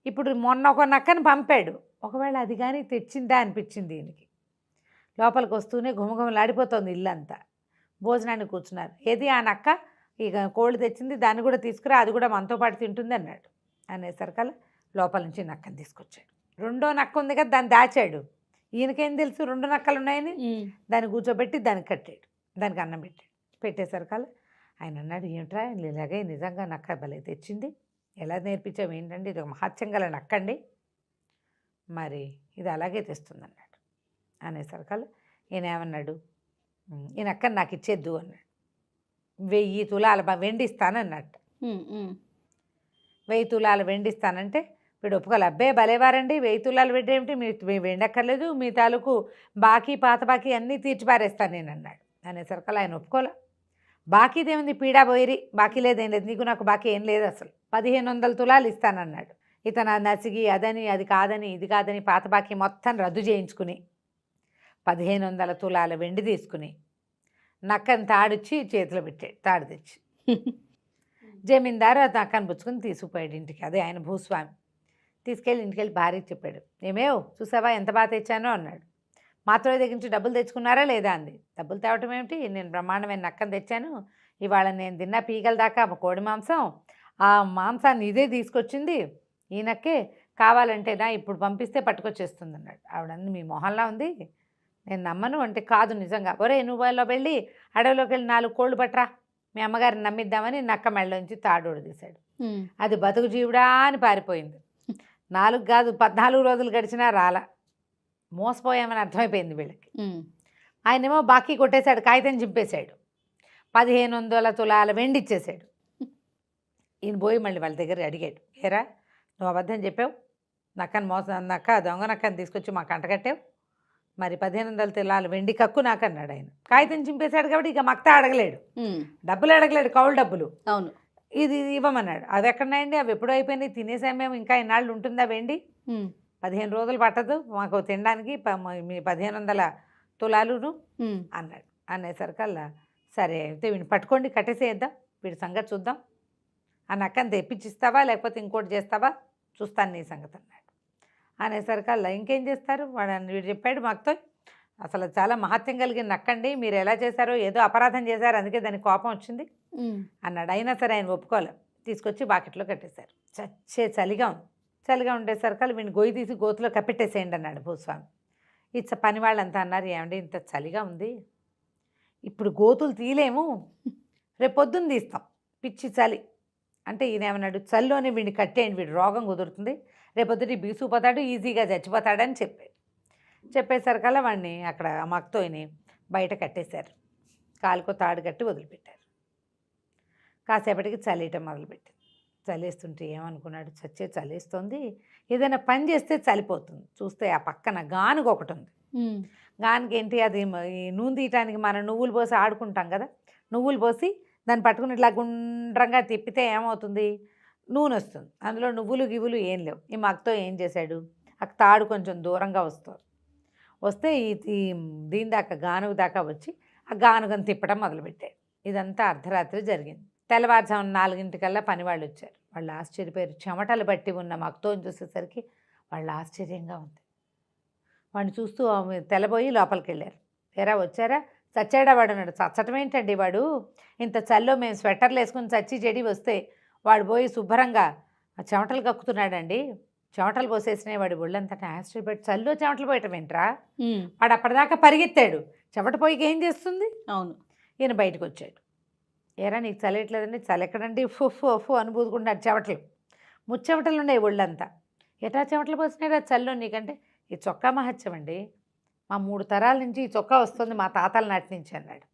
ఇప్పుడు మొన్న ఒక నక్కని పంపాడు, ఒకవేళ అది కానీ తెచ్చిందా అనిపించింది దీనికి. లోపలికి వస్తూనే ఘుమఘుమలాడిపోతుంది ఇల్లంతా. భోజనాన్ని కూర్చున్నారు. ఏది ఆ నక్క, ఇక కోళ్ళు తెచ్చింది, దాన్ని కూడా తీసుకురా, అది కూడా మనతో పాటు తింటుంది అన్నాడు. అనేసరికల్లా లోపల నుంచి నక్కని తీసుకొచ్చాడు. 2వ నక్క ఉంది కదా, దాన్ని దాచాడు. ఈయనకేం తెలుసు 2 నక్కలు ఉన్నాయని. దాన్ని కూర్చోబెట్టి దానికి కట్టాడు, దానికి అన్నం పెట్టాడు. పెట్టేసరికల్లా ఆయన అన్నాడు, ఏమిట్రా ఇలాగే నిజంగా నక్క భలే తెచ్చింది, ఎలా నేర్పించావు ఏంటండి, ఇది ఒక మహత్యం గల నక్కండి, మరి ఇది అలాగే తెస్తుంది అన్నాడు. అనేసరికల్లా ఈయన ఏమన్నాడు, ఈ నక్కని నాకు ఇచ్చేద్దు అన్నాడు. 1000 తులాల వెండి ఇస్తానన్నట్టు. 1000 తులాల వెండి ఇస్తానంటే వీడు ఒప్పుకోలే. అబ్బే భలేవారండి, 1000 తులాలు వెండి ఏమిటి, మీ వెండి అక్కర్లేదు, మీ తాలూకు బాకీ పాత బాకీ అన్నీ తీర్చిపారేస్తాను నేను అన్నాడు. అనేసరికల్లా ఆయన ఒప్పుకోలే. బాకీదేముంది, పీడా పోయిరి, బాకీ లేదేం లేదు, నీకు నాకు బాకీ ఏం లేదు, అసలు 1500 తులాలు ఇస్తానన్నాడు. ఇతను నసిగి అదని అది కాదని ఇది కాదని పాత బాకీ మొత్తం రద్దు చేయించుకుని 1500 తులాల వెండి తీసుకుని నక్కని తాడిచ్చి చేతిలో పెట్టాడు, తాడు తెచ్చి. జమీందారు అది నక్కని పుచ్చుకుని తీసుకుపోయాడు ఇంటికి. అదే ఆయన భూస్వామి. తీసుకెళ్ళి ఇంటికెళ్ళి భార్యకి చెప్పాడు. ఏమేవ్ చూసావా ఎంత బాగా తెచ్చానో అన్నాడు. మాత్రం దగ్గర నుంచి డబ్బులు తెచ్చుకున్నారా లేదా అంది. డబ్బులు తేవటం ఏమిటి, నేను బ్రహ్మాండమైన నక్కని తెచ్చాను, ఇవాళ నేను తిన్న పీగల దాకా కోడి మాంసం, ఆ మాంసాన్ని ఇదే తీసుకొచ్చింది, ఈ నక్కే, కావాలంటేనా ఇప్పుడు పంపిస్తే పట్టుకొచ్చేస్తుంది అన్నాడు. ఆవిడంది, మీ మొహంలా ఉంది, నేను నమ్మను అంటే, కాదు నిజంగా, ఒరే నువ్వు వెళ్ళి అడవిలోకి వెళ్ళి 4 కోళ్ళు పట్టరా, మీ అమ్మగారిని నమ్మిద్దామని నక్క మెళ్ళలోంచి తాడోడు తీశాడు. అది బతుకు జీవుడా అని పారిపోయింది. 4 కాదు 14 రోజులు గడిచినా రాలా. మోసపోయామని అర్థమైపోయింది వీళ్ళకి. ఆయనేమో బాకీ కొట్టేశాడు, కాగితం చింపేశాడు, 1500 తులాల వెండి ఇచ్చేశాడు. ఈయన పోయి మళ్ళీ వాళ్ళ దగ్గర అడిగాడు, ఏరా నువ్వు అబద్ధం చెప్పావు, నక్కని దొంగ నక్కని తీసుకొచ్చి మాకు అంటగట్టావు, మరి 1500 తులాల వెండి కక్కు నాకు అన్నాడు. ఆయన కాగితం చింపేశాడు కాబట్టి ఇక మక్తా అడగలేడు, డబ్బులు అడగలేడు, కౌలు డబ్బులు. అవును, ఇది ఇవ్వమన్నాడు. అవి ఎక్కడున్నాయండి, అవి ఎప్పుడో అయిపోయినాయి, తినేసాం మేము, ఇంకా ఇన్నాళ్ళు ఉంటుందా వెండి, 15 రోజులు పట్టదు మాకు తినడానికి, మీ 1500 తులాలును అన్నాడు. అనేసరికల్లా సరే అయితే వీడిని పట్టుకోండి, కట్టేసేద్దాం, వీడి సంగతి చూద్దాం, ఆ నక్కని తెప్పించిస్తావా లేకపోతే ఇంకోటి చేస్తావా చూస్తాను నీ సంగతి అన్నాడు. అనేసరికల్లా ఇంకేం చేస్తారు, వీడు చెప్పాడు మాకుతో, అసలు చాలా మహత్యం కలిగిన నక్కండి, మీరు ఎలా చేశారో, ఏదో అపరాధం చేశారు అందుకే దానికి కోపం వచ్చింది అన్నాడు. అయినా సరే ఆయన ఒప్పుకోలేదు. తీసుకొచ్చి బాకెట్లో కట్టేశారు. చలిగా ఉంది. చలిగా ఉండేసరికి వీడిని గొయ్యి తీసి గోతులో కప్పెట్టేసేయండి అన్నాడు భూస్వామి. పని వాళ్ళంతా అన్నారు, ఏమండి ఇంత చలిగా ఉంది, ఇప్పుడు గోతులు తీయలేము, రేపు పొద్దున్న తీస్తాం, పిచ్చి చలి అంటే. ఈయన ఏమన్నాడు, చలిలోనే వీడిని కట్టేయండి, వీడు రోగం కుదురుతుంది, రేపొద్దుటి బీసుకుపోతాడు, ఈజీగా చచ్చిపోతాడని చెప్పేసరికల్లా వాడిని అక్కడ మక్తోని బయట కట్టేశారు. కాలుకో తాడు కట్టి వదిలిపెట్టారు. కాసేపటికి చలియటం మొదలుపెట్టింది. చలేస్తుంటే ఏమనుకున్నాడు, చలేస్తుంది, ఏదైనా పని చేస్తే చలిపోతుంది. చూస్తే ఆ పక్కన గానుగ ఒకటి ఉంది. గానుగ ఏంటి, అది ఈ నూనె తీయటానికి మనం నువ్వులు పోసి ఆడుకుంటాం కదా, నువ్వులు పోసి దాన్ని పట్టుకుని ఇట్లా గుండ్రంగా తిప్పితే ఏమవుతుంది, నూనె వస్తుంది. అందులో నువ్వులు గివ్వులు ఏం లేవు. ఈ మగ్తో ఏం చేశాడు, ఆ తాడు కొంచెం దూరంగా వస్తే ఈ దీని దాకా గానుగ దాకా వచ్చి ఆ గానుగను తిప్పడం మొదలుపెట్టాడు. ఇదంతా అర్ధరాత్రి జరిగింది. తెల్లవారుజామున 4 పని వాళ్ళు వచ్చారు. వాళ్ళు ఆశ్చర్యపోయారు. చెమటలు బట్టి ఉన్న మగ్తోని చూసేసరికి వాళ్ళు ఆశ్చర్యంగా ఉంది. వాడిని చూస్తూ తెల్లబోయి లోపలికి వెళ్ళారు. ఎరా వచ్చారా, చచ్చాడా వాడు అన్నాడు. చచ్చటం ఏంటండి, వాడు ఇంత చల్లో మేము స్వెటర్లు వేసుకుని చచ్చి చెడి వస్తే వాడు పోయి శుభ్రంగా చెమటలు కక్కుతున్నాడండి, చెమటలు పోసేసినాయి వాడి ఒళ్ళంతటా. ఆశ్చర్యపడి, చల్లో చెమటలు పోయటం ఏంట్రా, వాడు అప్పటిదాకా పరిగెత్తాడు, చెమట పోయికి ఏం చేస్తుంది. అవును, ఈయన బయటకు వచ్చాడు. ఏరా నీకు చలియట్లేదండి, చలి ఎక్కడండి, ఫుఫ్ ఫు అని పూదుకుంటున్నాడు చెమటలు, ముచ్చెమటలు ఉన్నాయి ఒళ్ళంతా. ఎటా చెమటలు పోసినాడు ఆ చలిలో నీకంటే, ఈ చొక్కా మహత్యం అండి, మా 3 తరాల నుంచి ఈ చొక్కా వస్తుంది మా తాతల నాటి నుంచి అన్నాడు.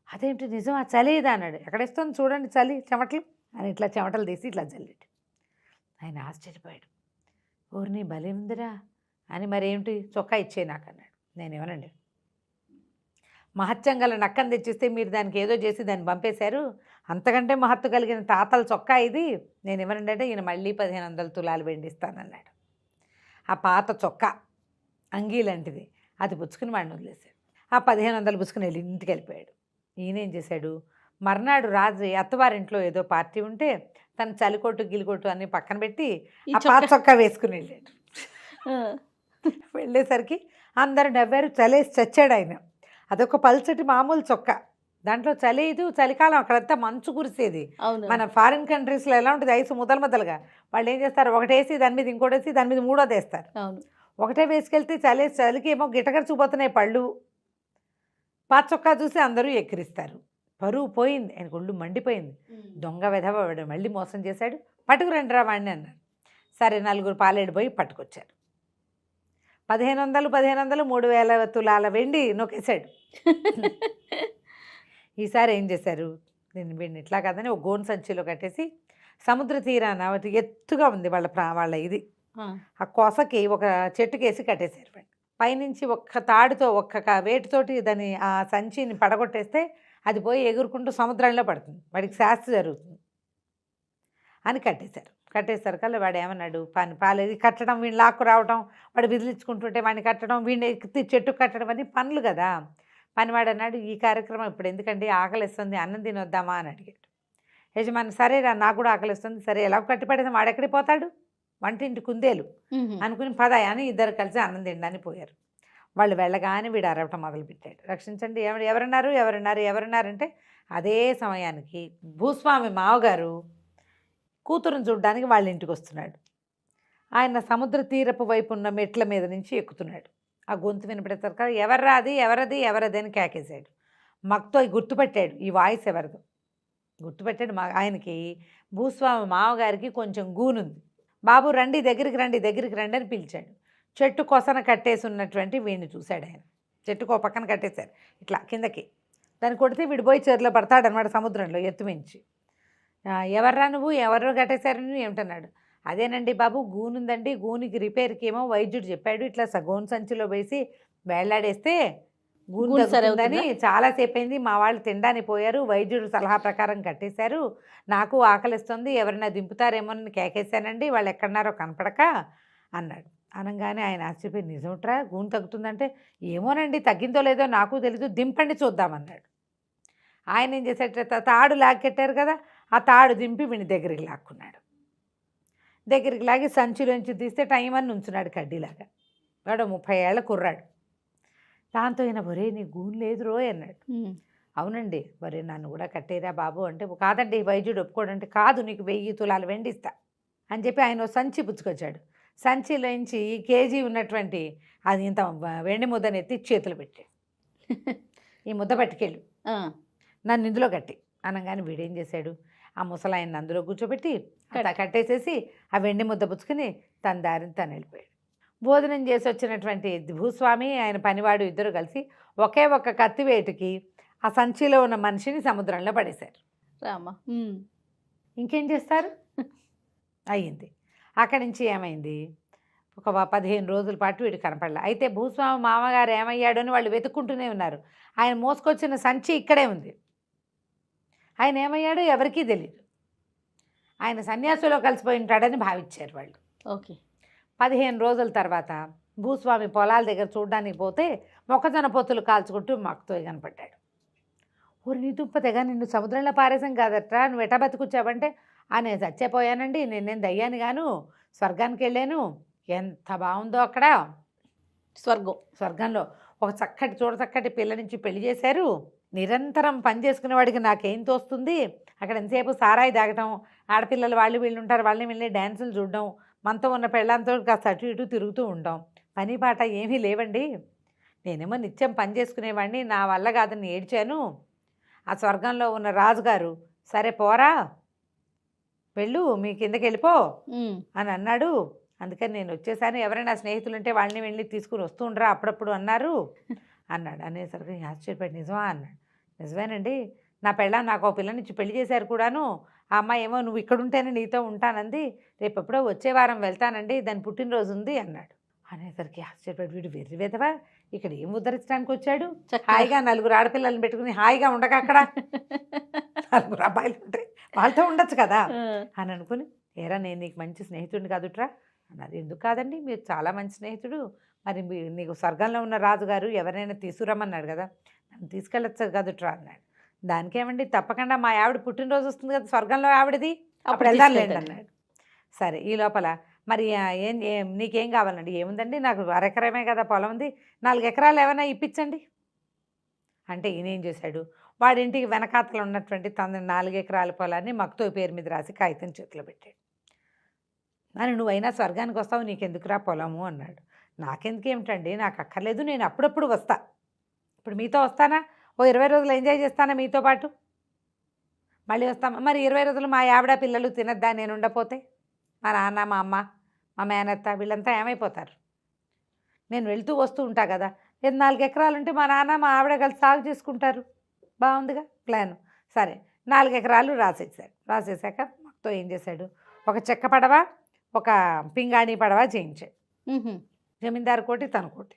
అదేంటి నిజం, ఆ చలి ఇదా అన్నాడు. ఎక్కడేస్తుంది చూడండి చలి చెమటలు అని ఇట్లా చెమటలు తీసి ఇట్లా చల్లాడు. ఆయన ఆశ్చర్యపోయాడు. ఊరిని భలే ఉందిరా అని, మరేమిటి చొక్కా ఇచ్చే నాకు అన్నాడు. నేనేమనండి, మహత్యం గల నక్కని తెచ్చిస్తే మీరు దానికి ఏదో చేసి దాన్ని పంపేశారు, అంతకంటే మహత్తు కలిగిన తాతల చొక్కా ఇది, నేను ఏమనండి అంటే ఈయన మళ్ళీ 1500 తులాలు వెండిస్తానన్నాడు. ఆ పాత చొక్కా అంగీ లాంటిది అది పుచ్చుకుని వాడిని వదిలేశాడు. ఆ 1500 పుచ్చుకుని వెళ్ళి ఇంటికి వెళ్ళిపోయాడు. ఈయనేం చేశాడు, మర్నాడు రాత్రి అత్తవారింట్లో ఏదో పార్టీ ఉంటే తన చలికొట్టు గిలికొట్టు అన్నీ పక్కన పెట్టి ఈ ఆ పాత చొక్కా వేసుకుని వెళ్ళాడు. వెళ్ళేసరికి అందరు నవ్వారు, చలేసి చచ్చాడు ఆయన. అదొక పల్చటి మామూలు చొక్కా, దాంట్లో చలేదు, చలికాలం అక్కడంతా మంచు కురిసేది. అవును. మన ఫారిన్ కంట్రీస్లో ఎలా ఉంటుంది, ఐసు ముద్దలుగా వాళ్ళు ఏం చేస్తారు, ఒకటేసి దాని మీద ఇంకోటేసి దాని మీద మూడోది వేస్తారు. అవును. ఒకటే వేసుకెళ్తే చలికి ఏమో గిటగరుచుకుపోతున్నాయి పళ్ళు. పాత చొక్కా చూసి అందరూ ఎక్కిరిస్తారు. పరువు పోయింది, ఆయనకు ఒళ్ళు మండిపోయింది. దొంగ వెధవ వాడు మళ్ళీ మోసం చేశాడు, పట్టుకురండిరా వాడిని అన్నాడు. సరే 4 పాలేడు పోయి పట్టుకొచ్చారు. 1500 3000 తులాల వెండి నొక్కేశాడు. ఈసారి ఏం చేశారు, నేను వీడిని ఇట్లా కాదని ఒక గోను సంచిలో కట్టేసి సముద్ర తీరాన ఒకటి ఎత్తుగా ఉంది వాళ్ళ ఇది, ఆ కొసకి ఒక చెట్టుకేసి కట్టేశారు. వాడిని పైనుంచి ఒక్క తాడుతో ఒక్క వేటితోటి దాన్ని ఆ సంచిని పడగొట్టేస్తే అది పోయి ఎగురుకుంటూ సముద్రంలో పడుతుంది, వాడికి శాస్త్ర జరుగుతుంది అని కట్టేశారు. కట్టేసరికల్లా వాడు ఏమన్నాడు, పాలేది కట్టడం, వీడిని లాక్కు రావడం, వాడు విదిలించుకుంటుంటే వాడిని కట్టడం, వీడిని ఎత్తి చెట్టు కట్టడం అని పనులు కదా. పనివాడు అన్నాడు, ఈ కార్యక్రమం ఇప్పుడు ఎందుకండి, ఆకలిస్తుంది, అన్నం తినొద్దామా అని అడిగాడు. యజమాని సరేరా నాకు కూడా ఆకలిస్తుంది, సరే ఎలా కట్టిపడేది, వాడెక్కడికి పోతాడు, వంటింటి కుందేలు అనుకుని పదాయి అని ఇద్దరు కలిసి అన్నం తినడానికి పోయారు. వాళ్ళు వెళ్ళగానే వీడు అరవటం మొదలుపెట్టాడు, రక్షించండి, ఎవరన్నారంటే అదే సమయానికి భూస్వామి మావగారు కూతురుని చూడ్డానికి వాళ్ళ ఇంటికి వస్తున్నాడు. ఆయన సముద్ర తీరపు వైపు ఉన్న మెట్ల మీద నుంచి ఎక్కుతున్నాడు. ఆ గొంతు వినపడేసరికి ఎవరది అని కేకేశాడు. మక్తో గుర్తుపెట్టాడు, ఈ వాయిస్ ఎవరిదో గుర్తుపెట్టాడు. ఆయనకి భూస్వామి మావగారికి కొంచెం గూనుంది. బాబు రండి, దగ్గరికి రండి అని పిలిచాడు. చెట్టు కొసన కట్టేసి ఉన్నటువంటి వీడిని చూశాడు ఆయన. చెట్టుకో పక్కన కట్టేశారు ఇట్లా కిందకి, దాన్ని కొడితే వీడు పోయి చెరులో పడతాడనమాట సముద్రంలో ఎత్తుమించి. ఎవర్రా నువ్వు, ఎవరో కట్టేశారు నువ్వు ఏమిటన్నాడు. అదేనండి బాబు గూనుందండి, గూనికి రిపేర్కి ఏమో వైద్యుడు చెప్పాడు, ఇట్లా గోను సంచిలో వేసి వేళ్లాడేస్తే గూను తగ్గుతుందని చాలాసేపు అయింది, మా వాళ్ళు తినడానికి పోయారు, వైద్యుడు సలహా ప్రకారం కట్టేశారు, నాకు ఆకలిస్తుంది, ఎవరైనా దింపుతారేమోనని కేకేశానండి, వాళ్ళు ఎక్కడున్నారో కనపడక అన్నాడు. అనగానే ఆయన ఆశ్చర్యపోయి, నిజంట్రా గూను తగ్గుతుందంటే, ఏమోనండి తగ్గిందో లేదో నాకు తెలీదు, దింపండి చూద్దామన్నాడు. ఆయన ఏం చేసేట తాడు లాక్కెట్టారు కదా, ఆ తాడు దింపి వీడిని దగ్గరికి లాక్కున్నాడు. దగ్గరికి లాగి సంచిలోంచి తీస్తే టైం అని ఉంచున్నాడు కడ్డీలాగా. వాడు 30 ఏళ్ల కుర్రాడు. దాంతో ఈయన ఒరే నీ గూను లేదు రోయ్ అన్నాడు. అవునండి, ఒరే నన్ను కూడా కట్టేరా బాబు అంటే, కాదండి వైద్యుడు ఒప్పుకోడంటే, కాదు నీకు 1000 తులాలు వెండిస్తా అని చెప్పి ఆయన సంచి పుచ్చుకొచ్చాడు. సంచిలోంచి కేజీ ఉన్నటువంటి అది ఇంత వెండి ముద్దని ఎత్తి చేతులు పెట్టాడు. ఈ ముద్ద పట్టుకెళ్ళు, నన్ను ఇందులో కట్టి అనగానే వీడేం చేశాడు, ఆ ముసలాయన్ని అందులో కూర్చోబెట్టి కట్టేసేసి ఆ వెండి ముద్ద పుచ్చుకుని తన దారిని తను వెళ్ళిపోయాడు. భోజనం చేసి వచ్చినటువంటి భూస్వామి ఆయన పనివాడు ఇద్దరు కలిసి ఒకే ఒక్క కత్తివేటుకి ఆ సంచిలో ఉన్న మనిషిని సముద్రంలో పడేశారు. రామా ఇంకేం చేస్తారు, అయ్యింది. అక్కడి నుంచి ఏమైంది, ఒక 15 రోజుల పాటు వీడు కనపడలే. అయితే భూస్వామి మామగారు ఏమయ్యాడు అని వాళ్ళు వెతుక్కుంటూనే ఉన్నారు. ఆయన మోసుకొచ్చిన సంచి ఇక్కడే ఉంది, ఆయన ఏమయ్యాడో ఎవరికీ తెలియదు. ఆయన సన్యాసులో కలిసిపోయి ఉంటాడని భావించారు వాళ్ళు. ఓకే. 15 రోజుల తర్వాత భూస్వామి పొలాల దగ్గర చూడడానికి పోతే మొక్కజొన్న పొత్తులు కాల్చుకుంటూ మక్కుతో కనపడ్డాడు. ఊరి నీ దుప్పతేగా నిన్ను సముద్రంలో పారేసాం కాదట్రా, నువ్వు ఎటా బతుకొచ్చావంటే, నేను చచ్చిపోయానండి, నేనేం దయ్యాను గాను, స్వర్గానికి వెళ్ళాను, ఎంత బాగుందో అక్కడ స్వర్గంలో ఒక చక్కటి పిల్ల నుంచి పెళ్లి చేశారు, నిరంతరం పని చేసుకునేవాడికి నాకేం తోస్తుంది, అక్కడ ఎంతసేపు సారాయి తాగటం, ఆడపిల్లలు వాళ్ళు వీళ్ళు ఉంటారు, వాళ్ళని వెళ్ళి డ్యాన్సులు చూడడం, మనతో ఉన్న పెళ్ళంతో కాస్త అటు ఇటు తిరుగుతూ ఉంటాం, పని పాట ఏమీ లేవండి, నేనేమో నిత్యం పని చేసుకునేవాడిని, నా వల్ల కాదని ఏడ్చాను, ఆ స్వర్గంలో ఉన్న రాజుగారు సరే పోరా వెళ్ళు మీ కిందకి వెళ్ళిపో అని అన్నాడు. అందుకని నేను వచ్చేసాను, ఎవరైనా స్నేహితులు ఉంటే వాళ్ళని వెళ్ళి తీసుకుని వస్తుండ్రా అప్పుడప్పుడు అన్నారు అన్నాడు. అనేసరికి ఆశ్చర్యపడి నిజమా అన్నాడు. నిజమేనండి, నా పెళ్ళాం నాకు ఓ పిల్లనిచ్చి పెళ్లి చేశారు కూడాను. ఆ అమ్మాయి ఏమో నువ్వు ఇక్కడ ఉంటేనే నీతో ఉంటానంది, రేపు ఎప్పుడో వచ్చే వారం వెళ్తానండి, దాని పుట్టినరోజు ఉంది అన్నాడు. అనేసరికి ఆశ్చర్యపడి వీడు వెర్రి వెధవా ఇక్కడ ఏం ఉద్ధరించడానికి వచ్చాడు, హాయిగా 4 ఆడపిల్లలను పెట్టుకుని హాయిగా ఉండక అక్కడ 4 అబ్బాయిలు ఉంటే వాళ్ళతో ఉండొచ్చు కదా అని అనుకుని, ఏరా నేను నీకు మంచి స్నేహితుడిని కాదుట్రా అన్నారు. ఎందుకు కాదండి, మీరు చాలా మంచి స్నేహితుడు, మరి నీకు స్వర్గంలో ఉన్న రాజుగారు ఎవరైనా తీసుకురమ్మన్నాడు కదా, నన్ను తీసుకెళ్ళచ్చు కదుట్రా అన్నాడు. దానికేమండి, తప్పకుండా మా ఆవిడ పుట్టినరోజు వస్తుంది కదా స్వర్గంలో ఆవిడది, అప్పుడు వెళ్దాంలేండి అన్నాడు. సరే ఈ లోపల మరి నీకేం కావాలండి, ఏముందండి నాకు 1 ఎకరమే కదా పొలం ఉంది, 4 ఎకరాలు ఏమైనా ఇప్పించండి అంటే ఈయన ఏం చేశాడు, వాడింటికి వెనకాతలు ఉన్నటువంటి తన 4 ఎకరాల పొలాన్ని మక్తో పేరు మీద రాసి కాగితం చేతిలో పెట్టాడు. అని నువ్వైనా స్వర్గానికి వస్తావు, నీకెందుకురా పొలము అన్నాడు. నాకెందుకేమిటండి, నాకు అక్కర్లేదు, నేను అప్పుడప్పుడు వస్తా, ఇప్పుడు మీతో వస్తానా, ఓ 20 రోజులు ఎంజాయ్ చేస్తానా మీతో పాటు, మళ్ళీ వస్తామా, మరి 20 రోజులు మా ఆవిడ పిల్లలు తినద్దా నేను ఉండపోతే, మా నాన్న మా అమ్మ మా మేనత్త వీళ్ళంతా ఏమైపోతారు, నేను వెళ్తూ వస్తూ ఉంటా కదా, లేదు 4 ఎకరాలు ఉంటే మా నాన్న మా ఆవిడ కలిసి సాగు చేసుకుంటారు, బాగుందిగా ప్లాను. సరే 4 ఎకరాలు రాసేసాక మాతో ఏం చేశాడు, ఒక చెక్క పడవ ఒక పింగాణి పడవ చేయించాడు. జమీందారు కోటి తన కోటి.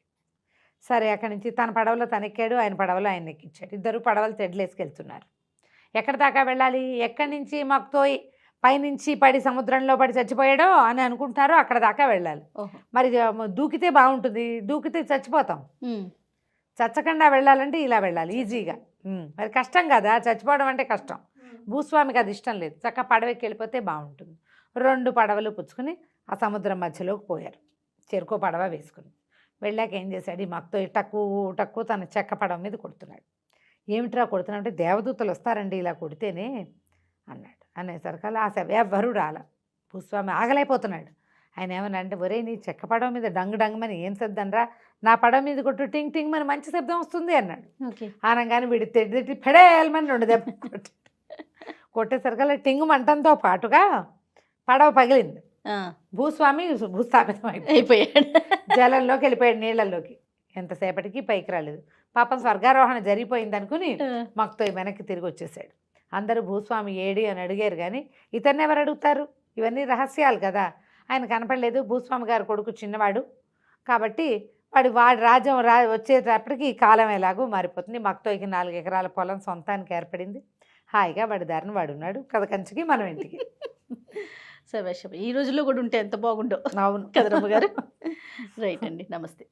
సరే అక్కడి నుంచి తన పడవలో తనెక్కాడు, ఆయన పడవలో ఆయన ఎక్కించాడు. ఇద్దరు పడవలు తెడ్లేసుకెళ్తున్నారు. ఎక్కడి దాకా వెళ్ళాలి, ఎక్కడి నుంచి మాకుతో పైనుంచి పడి సముద్రంలో పడి చచ్చిపోయాడో అని అనుకుంటున్నారో అక్కడ దాకా వెళ్ళాలి. మరి దూకితే బాగుంటుంది, దూకితే చచ్చిపోతాం, చచ్చకుండా వెళ్ళాలంటే ఇలా వెళ్ళాలి ఈజీగా. మరి కష్టం కదా, చచ్చిపోవడం అంటే కష్టం, భూస్వామికి అది ఇష్టం లేదు, చక్కగా పడవకి వెళ్ళిపోతే బాగుంటుంది. 2 పడవలు పుచ్చుకుని ఆ సముద్రం మధ్యలోకి పోయారు, చెరుకో పడవ వేసుకుని. వెళ్ళాక ఏం చేశాడు, ఈ మక్తో టక్కు తన చెక్క పడవ మీద కొడుతున్నాడు. ఏమిట్రా కొడుతున్నాడు అంటే, దేవదూతలు వస్తారండి ఇలా కొడితేనే అన్నాడు. అనేసరికల్లా ఆ సభ ఎవ్వరూ రాల, భూస్వామి ఆగలేకపోతున్నాడు. ఆయన ఏమన్నా అంటే, ఒరే నీ చెక్క పడవ మీద డంగమని ఏం శబ్దంరా, నా పడవ మీద కొట్టు టింగ్ టింగ్ అని మంచి శబ్దం వస్తుంది అన్నాడు. అనగానే వీడి తెడ్డి పెడేయాలమని 2 దెబ్బలు కొట్టేసరికల్లా టింగ్ మంటంతో పాటుగా పడవ పగిలింది. భూస్వామి భూస్థాపితం అయిపోయాడు, జలంలోకి వెళ్ళిపోయాడు, నీళ్ళల్లోకి. ఎంతసేపటికి పైకి రాలేదు. పాపం స్వర్గారోహణ జరిగిపోయింది అనుకుని మాకుతో వెనక్కి తిరిగి వచ్చేసాడు. అందరూ భూస్వామి ఏడి అని అడిగారు, కానీ ఇతన్ని ఎవరు అడుగుతారు, ఇవన్నీ రహస్యాలు కదా. ఆయన కనపడలేదు, భూస్వామి గారు కొడుకు చిన్నవాడు కాబట్టి వాడి రాజ్యం వచ్చేటప్పటికి ఈ కాలం ఎలాగో మారిపోతుంది. మక్తోకి 4 ఎకరాల పొలం సొంతానికి ఏర్పడింది, హాయిగా వాడి దారిని వాడు ఉన్నాడు, కథ కంచికి మనం ఇంటికి. ఈ రోజుల్లో కూడా ఉంటే ఎంత బాగుండో. అవును కదరమ్మ గారు. రైట్ అండి, నమస్తే.